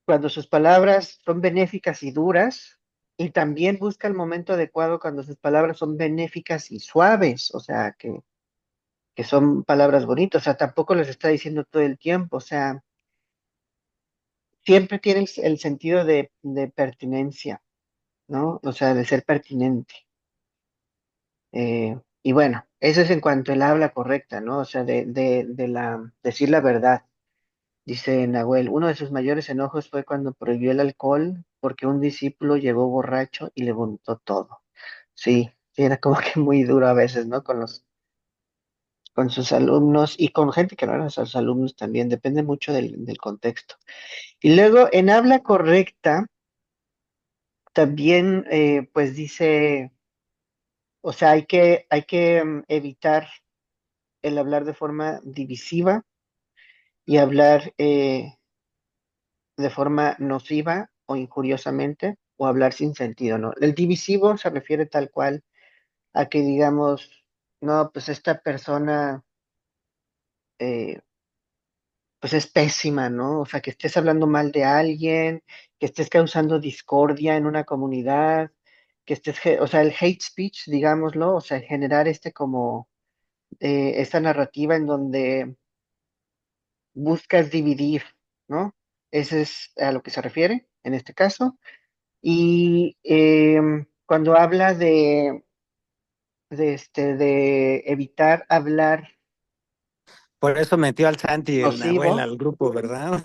cuando sus palabras son benéficas y duras, y también busca el momento adecuado cuando sus palabras son benéficas y suaves, o sea, que son palabras bonitas, o sea, tampoco les está diciendo todo el tiempo, o sea, siempre tiene el sentido de pertinencia, ¿no? O sea, de ser pertinente. Y bueno, eso es en cuanto al habla correcta, ¿no? O sea, decir la verdad. Dice Nahuel, uno de sus mayores enojos fue cuando prohibió el alcohol porque un discípulo llegó borracho y le vomitó todo. Sí, sí, era como que muy duro a veces, ¿no? Con sus alumnos y con gente que no eran sus alumnos también, depende mucho del contexto. Y luego en habla correcta, también pues dice, o sea, hay que evitar el hablar de forma divisiva y hablar de forma nociva o injuriosamente o hablar sin sentido, ¿no? El divisivo se refiere tal cual a que digamos, no, pues esta persona eh, pues es pésima, ¿no? O sea, que estés hablando mal de alguien, que estés causando discordia en una comunidad, o sea, el hate speech, digámoslo, o sea, generar como esta narrativa en donde buscas dividir, ¿no? Ese es a lo que se refiere en este caso. Y cuando habla de evitar hablar Por eso metió al Santi el Nahuel nocivo, al grupo, ¿verdad?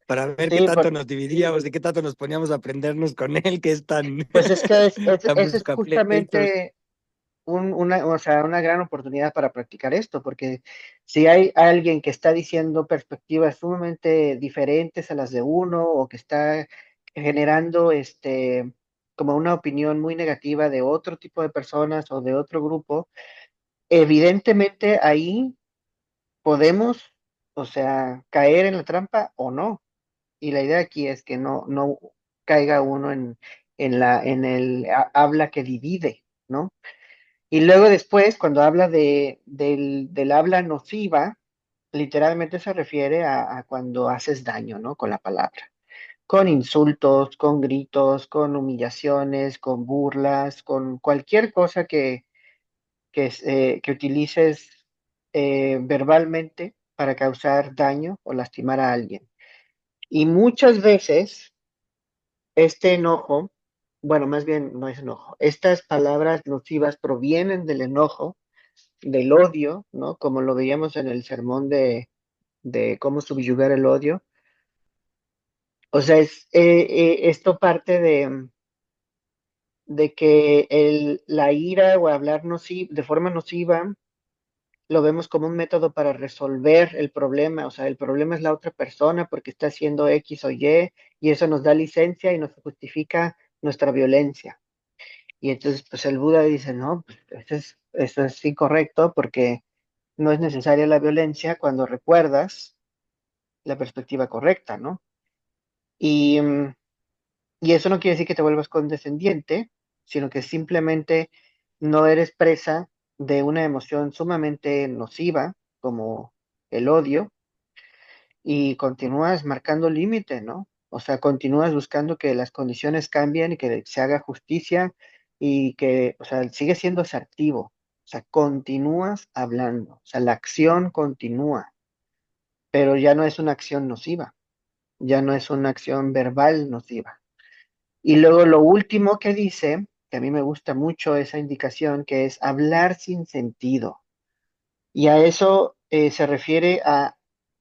Para ver qué sí, tanto nos dividíamos y qué tanto nos poníamos a aprendernos con él, que es tan, pues es que tan ese es buscapleitos. justamente o sea, una gran oportunidad para practicar esto, porque si hay alguien que está diciendo perspectivas sumamente diferentes a las de uno o que está generando como una opinión muy negativa de otro tipo de personas o de otro grupo, evidentemente ahí podemos, o sea, caer en la trampa o no. Y la idea aquí es que no caiga uno en el habla que divide, ¿no? Y luego después, cuando habla del habla nociva, literalmente se refiere a cuando haces daño, ¿no? Con la palabra. Con insultos, con gritos, con humillaciones, con burlas, con cualquier cosa que utilices verbalmente para causar daño o lastimar a alguien. Y muchas veces este enojo, bueno, más bien no es enojo, estas palabras nocivas provienen del enojo, del odio, ¿no? Como lo veíamos en el sermón de cómo subyugar el odio. O sea, esto parte de que la ira o hablar de forma nociva lo vemos como un método para resolver el problema. O sea, el problema es la otra persona porque está haciendo X o y eso nos da licencia y nos justifica nuestra violencia. Y entonces, pues el Buda dice, no, pues eso es incorrecto porque no es necesaria la violencia cuando recuerdas la perspectiva correcta, ¿no? Y, y eso no quiere decir que te vuelvas condescendiente, sino que simplemente no eres presa de una emoción sumamente nociva como el odio y continúas marcando límite, ¿no? O sea, continúas buscando que las condiciones cambien y que se haga justicia y que, o sea, sigue siendo asertivo. O sea, continúas hablando. O sea, la acción continúa, pero ya no es una acción nociva, ya no es una acción verbal nociva. Y luego lo último que dice, que a mí me gusta mucho esa indicación, que es hablar sin sentido. Y a eso se refiere a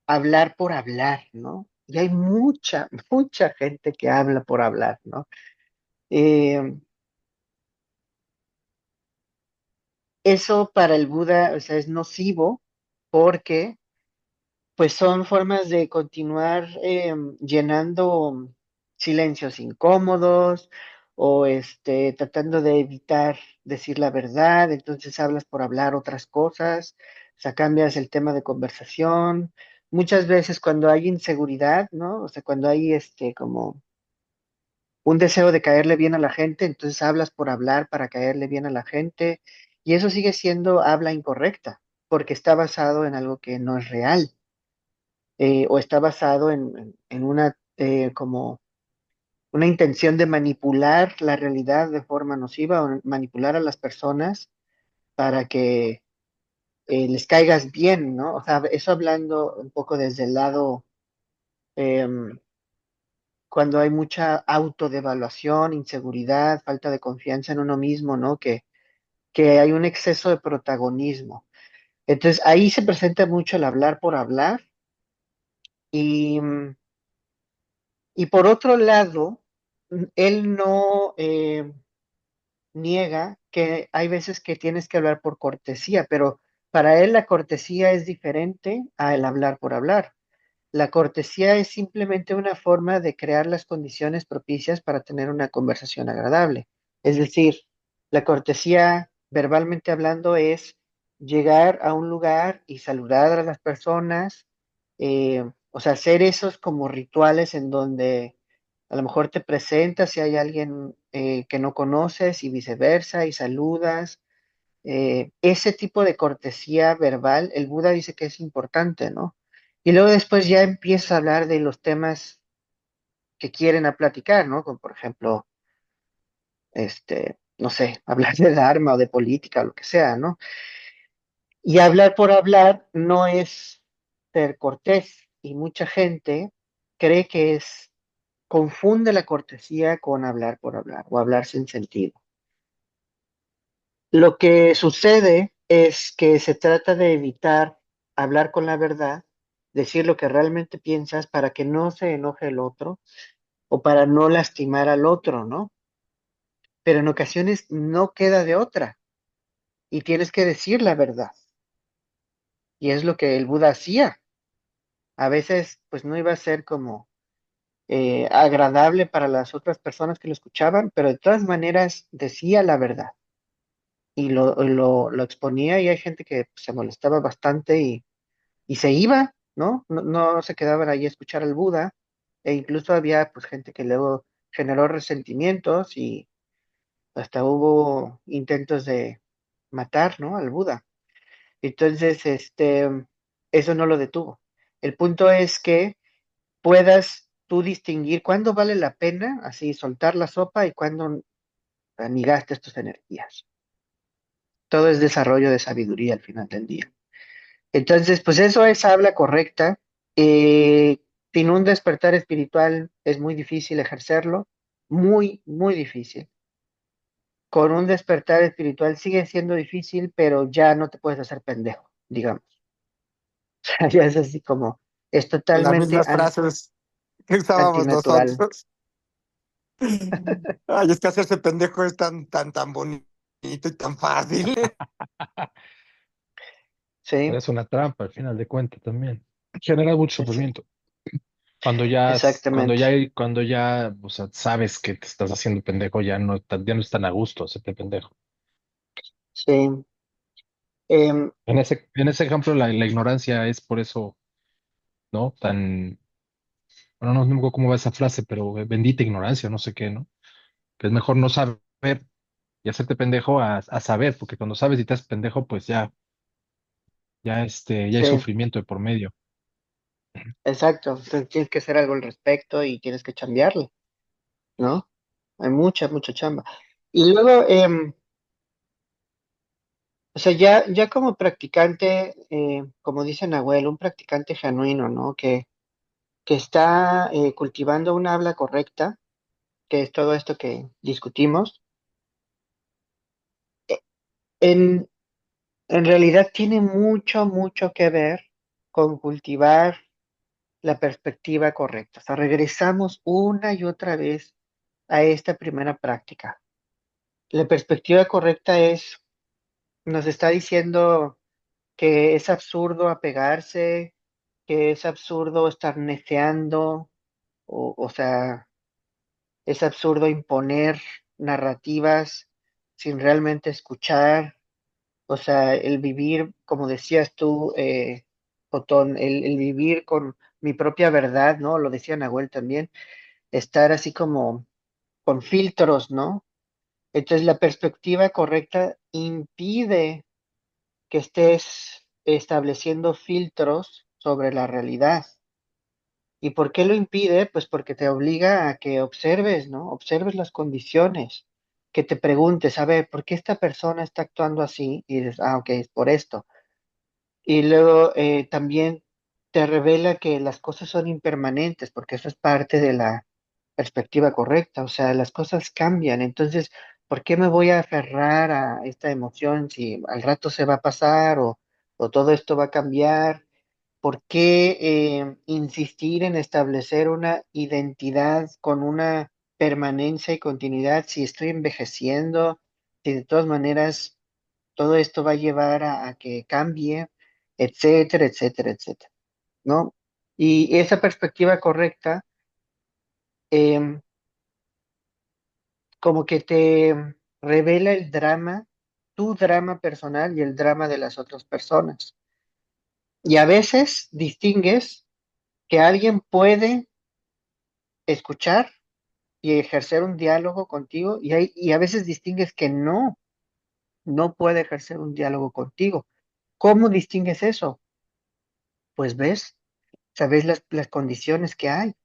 hablar por hablar, ¿no? Y hay mucha, mucha gente que habla por hablar, ¿no? Eh, Eso para el Buda, o sea, es nocivo porque, pues, son formas de continuar llenando silencios incómodos o tratando de evitar decir la verdad, entonces hablas por hablar otras cosas, o sea, cambias el tema de conversación. Muchas veces cuando hay inseguridad, ¿no? O sea, cuando hay como un deseo de caerle bien a la gente, entonces hablas por hablar para caerle bien a la gente, y eso sigue siendo habla incorrecta, porque está basado en algo que no es real, o está basado en una como una intención de manipular la realidad de forma nociva o manipular a las personas para que les caigas bien, ¿no? O sea, eso hablando un poco desde el lado em, cuando hay mucha autodevaluación, inseguridad, falta de confianza en uno mismo, ¿no? Que hay un exceso de protagonismo. Entonces ahí se presenta mucho el hablar por hablar y, y por otro lado, él no niega que hay veces que tienes que hablar por cortesía, pero para él la cortesía es diferente a el hablar por hablar. La cortesía es simplemente una forma de crear las condiciones propicias para tener una conversación agradable. Es decir, la cortesía, verbalmente hablando, es llegar a un lugar y saludar a las personas, o sea, hacer esos como rituales en donde a lo mejor te presentas si hay alguien que no conoces y viceversa y saludas. Ese tipo de cortesía verbal, el Buda dice que es importante, ¿no? Y luego después ya empieza a hablar de los temas que quieren a platicar, ¿no? Como por ejemplo, no sé, hablar de Dharma o de política o lo que sea, ¿no? Y hablar por hablar no es ser cortés y mucha gente cree que confunde la cortesía con hablar por hablar o hablar sin sentido. Lo que sucede es que se trata de evitar hablar con la verdad, decir lo que realmente piensas para que no se enoje el otro o para no lastimar al otro, ¿no? Pero en ocasiones no queda de otra y tienes que decir la verdad. Y es lo que el Buda hacía. A veces, pues no iba a ser como agradable para las otras personas que lo escuchaban, pero de todas maneras decía la verdad y lo exponía y hay gente que pues, se molestaba bastante y se iba, ¿no? No, no se quedaban ahí a escuchar al Buda, e incluso había pues gente que luego generó resentimientos y hasta hubo intentos de matar, ¿no? Al Buda. Entonces, eso no lo detuvo. El punto es que puedas tú distinguir cuándo vale la pena así soltar la sopa y cuándo anigaste tus energías. Todo es desarrollo de sabiduría al final del día. Entonces, pues eso es habla correcta. Eh, Sin un despertar espiritual es muy difícil ejercerlo, muy, muy difícil. Con un despertar espiritual sigue siendo difícil, pero ya no te puedes hacer pendejo, digamos. Ya es así como, es Las totalmente mismas frases que usábamos antinatural. nosotros. Ay, es que hacerse pendejo es tan bonito y tan fácil. Pero Sí, es una trampa al final de cuentas también. Genera mucho es- sufrimiento. exactamente. Cuando ya, o sea, sabes que te estás haciendo pendejo, ya no es tan a gusto hacerte pendejo. Sí. Em, En ese ejemplo, la ignorancia es por eso, ¿no? Tan, bueno, no, no me acuerdo cómo va esa frase, pero bendita ignorancia, no sé qué, ¿no? Que es mejor no saber y hacerte pendejo a saber, porque cuando sabes y te haces pendejo, pues ya hay Sí, sufrimiento de por medio. exacto. Entonces tienes que hacer algo al respecto y tienes que cambiarle, ¿no? Hay mucha, mucha chamba. Y luego, o sea, ya como practicante, como dice Nahuel, un practicante genuino, ¿no? Que está cultivando una habla correcta, que es todo esto que discutimos, en, en realidad tiene mucho, mucho que ver con cultivar la perspectiva correcta. O sea, regresamos una y otra vez a esta primera práctica. La perspectiva correcta nos está diciendo que es absurdo apegarse, que es absurdo estar neceando, o sea, es absurdo imponer narrativas sin realmente escuchar. O sea, el vivir, como decías tú, Otón, el vivir con mi propia verdad, ¿no? Lo decía Nahuel también, estar así como con filtros, ¿no? Entonces la perspectiva correcta impide que estés estableciendo filtros sobre la realidad. ¿Y por qué lo impide? Pues porque te obliga a que observes, ¿no? Observes las condiciones, que te preguntes, a ver, ¿por qué esta persona está actuando así? Y dices, ah, ok, es por esto. Y luego también te revela que las cosas son impermanentes, porque eso es parte de la perspectiva correcta, o sea, las cosas cambian. Entonces, ¿por qué me voy a aferrar a esta emoción si al rato se va a pasar o todo esto va a cambiar? ¿Por qué insistir en establecer una identidad con una permanencia y continuidad si estoy envejeciendo? Si de todas maneras todo esto va a llevar a que cambie, etcétera, etcétera, etcétera, ¿no? Y esa perspectiva correcta, em, como que te revela el drama, tu drama personal y el drama de las otras personas. Y a veces distingues que alguien puede escuchar y ejercer un diálogo contigo y a veces distingues que no puede ejercer un diálogo contigo. ¿Cómo distingues eso? Pues ves, sabes las condiciones que hay.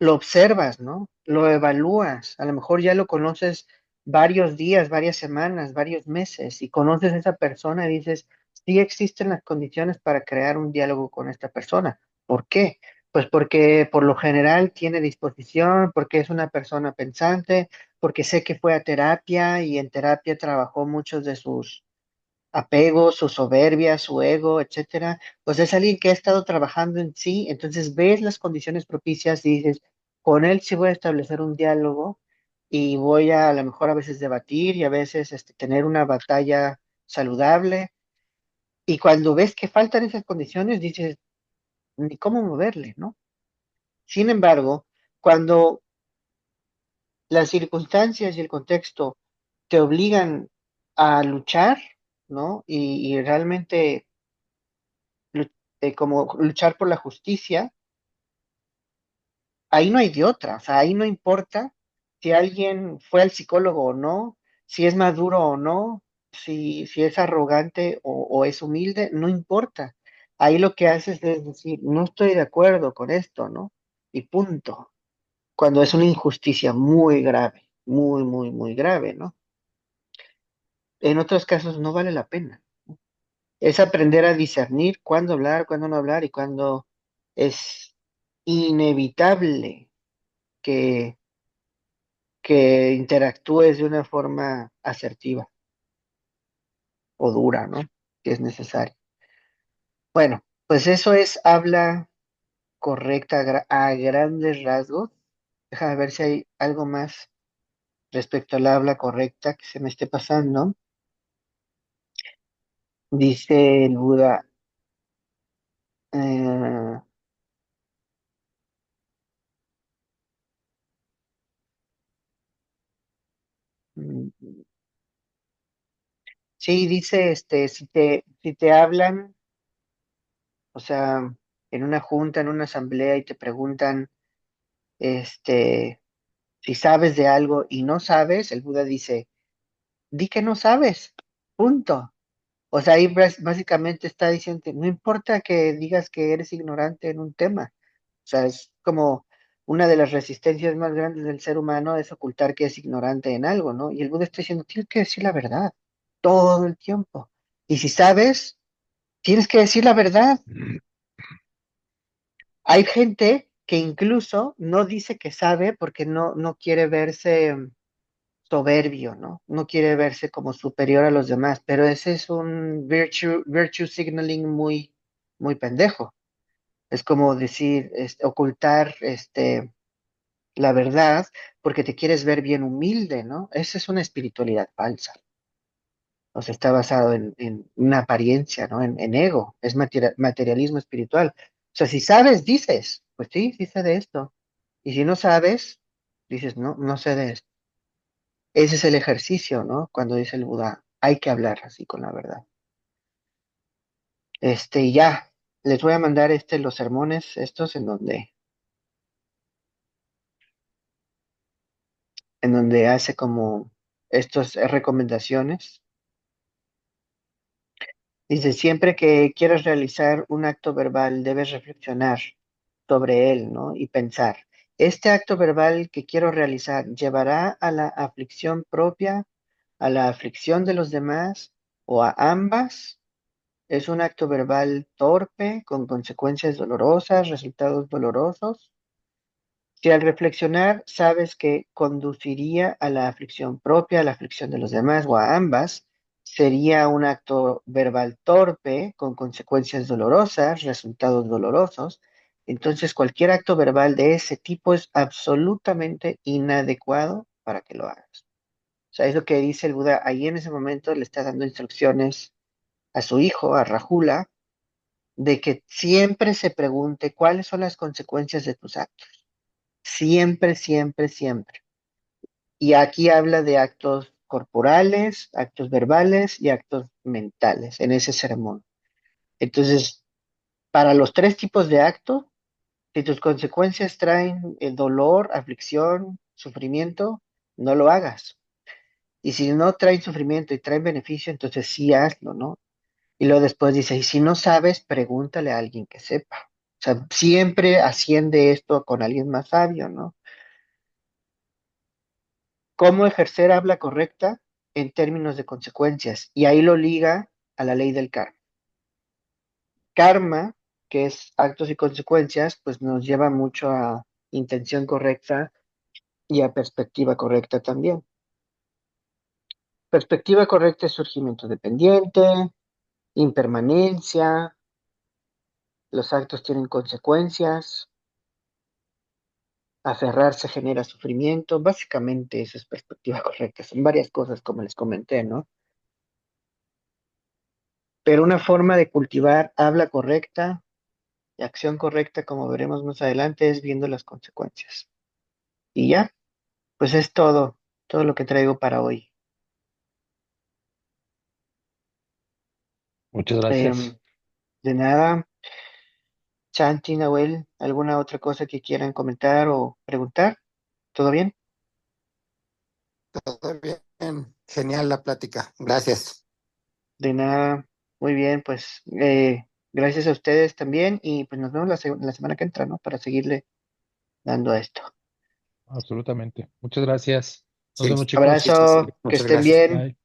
Lo observas, ¿no? Lo evalúas. A lo mejor ya lo conoces varios días, varias semanas, varios meses y conoces a esa persona y dices, sí existen las condiciones para crear un diálogo con esta persona. ¿Por qué? Pues porque por lo general tiene disposición, porque es una persona pensante, porque sé que fue a terapia y en terapia trabajó muchos de sus apego, su soberbia, su ego, etcétera. Pues es alguien que ha estado trabajando en sí, entonces ves las condiciones propicias y dices, con él sí voy a establecer un diálogo y voy a lo mejor a veces debatir y a veces tener una batalla saludable. Y cuando ves que faltan esas condiciones, dices, ni cómo moverle, ¿no? Sin embargo, cuando las circunstancias y el contexto te obligan a luchar, ¿no? Y realmente lu- como luchar por la justicia, ahí no hay de otra, o sea, ahí no importa si alguien fue al psicólogo o no, si es maduro o no, si es arrogante o es humilde, no importa. Ahí lo que haces es decir, no estoy de acuerdo con esto, ¿no? Y punto. Cuando es una injusticia muy grave, muy, muy, muy grave, ¿no? En otros casos no vale la pena. Es aprender a discernir cuándo hablar, cuándo no hablar y cuándo es inevitable que, que interactúes de una forma asertiva o dura, ¿no? Que es necesario. Bueno, pues eso es habla correcta a grandes rasgos. Déjame ver si hay algo más respecto al habla correcta que se me esté pasando. Dice el Buda, eh, mm, sí, dice, si te hablan, o sea. en una junta, en una asamblea y te preguntan, este, si sabes de algo y no sabes, el Buda dice, di que no sabes, punto. O sea, ahí básicamente está diciendo, no importa que digas que eres ignorante en un tema. O sea, es como una de las resistencias más grandes del ser humano es ocultar que es ignorante en algo, ¿no? Y el Buda está diciendo, tienes que decir la verdad todo el tiempo. Y si sabes, tienes que decir la verdad. Hay gente que incluso no dice que sabe porque no quiere verse soberbio, ¿no? No quiere verse como superior a los demás, pero ese es un virtue signaling muy pendejo. Es como decir, ocultar la verdad porque te quieres ver bien humilde, ¿no? Esa es una espiritualidad falsa. O sea, está basado en una apariencia, ¿no? En ego, es materialismo espiritual. O sea, si sabes, dices, pues sí, sí sé de esto. Y si no sabes, dices, no sé de esto. Ese es el ejercicio, ¿no? Cuando dice el Buda, hay que hablar así con la verdad. Y ya, les voy a mandar los sermones, estos en donde hace como estas recomendaciones. Dice, siempre que quieras realizar un acto verbal, debes reflexionar sobre él, ¿no? Y pensar, ¿este acto verbal que quiero realizar llevará a la aflicción propia, a la aflicción de los demás o a ambas? ¿Es un acto verbal torpe, con consecuencias dolorosas, resultados dolorosos? Si al reflexionar sabes que conduciría a la aflicción propia, a la aflicción de los demás o a ambas, sería un acto verbal torpe, con consecuencias dolorosas, resultados dolorosos. Entonces, cualquier acto verbal de ese tipo es absolutamente inadecuado para que lo hagas. O sea, es lo que dice el Buda. Ahí en ese momento le está dando instrucciones a su hijo, a Rahula, de que siempre se pregunte cuáles son las consecuencias de tus actos. Siempre, siempre, siempre. Y aquí habla de actos corporales, actos verbales y actos mentales en ese sermón. Entonces, para los tres tipos de actos, si tus consecuencias traen dolor, aflicción, sufrimiento, no lo hagas. Y si no traen sufrimiento y traen beneficio, entonces sí hazlo, ¿no? Y luego después dice, y si no sabes, pregúntale a alguien que sepa. O sea, siempre asciende esto con alguien más sabio, ¿no? ¿Cómo ejercer habla correcta en términos de consecuencias? Y ahí lo liga a la ley del karma. Karma, que es actos y consecuencias, pues nos lleva mucho a intención correcta y a perspectiva correcta también. Perspectiva correcta es surgimiento dependiente, impermanencia, los actos tienen consecuencias, aferrarse genera sufrimiento, básicamente eso es perspectiva correcta, son varias cosas como les comenté, ¿no? Pero una forma de cultivar habla correcta y acción correcta, como veremos más adelante, es viendo las consecuencias. Y ya, pues es todo lo que traigo para hoy. Muchas Em, gracias. de nada, Chanti, Nahuel, ¿alguna otra cosa que quieran comentar o preguntar? ¿Todo bien? Todo bien. Genial la plática. Gracias. De nada, muy bien, pues gracias a ustedes también y pues nos vemos la semana que entra, ¿no? Para seguirle dando a esto. Absolutamente. Muchas gracias. Nos Sí, vemos, sí, chicos. sí, sí. Abrazo, que Muchas estén gracias. bien. Bye.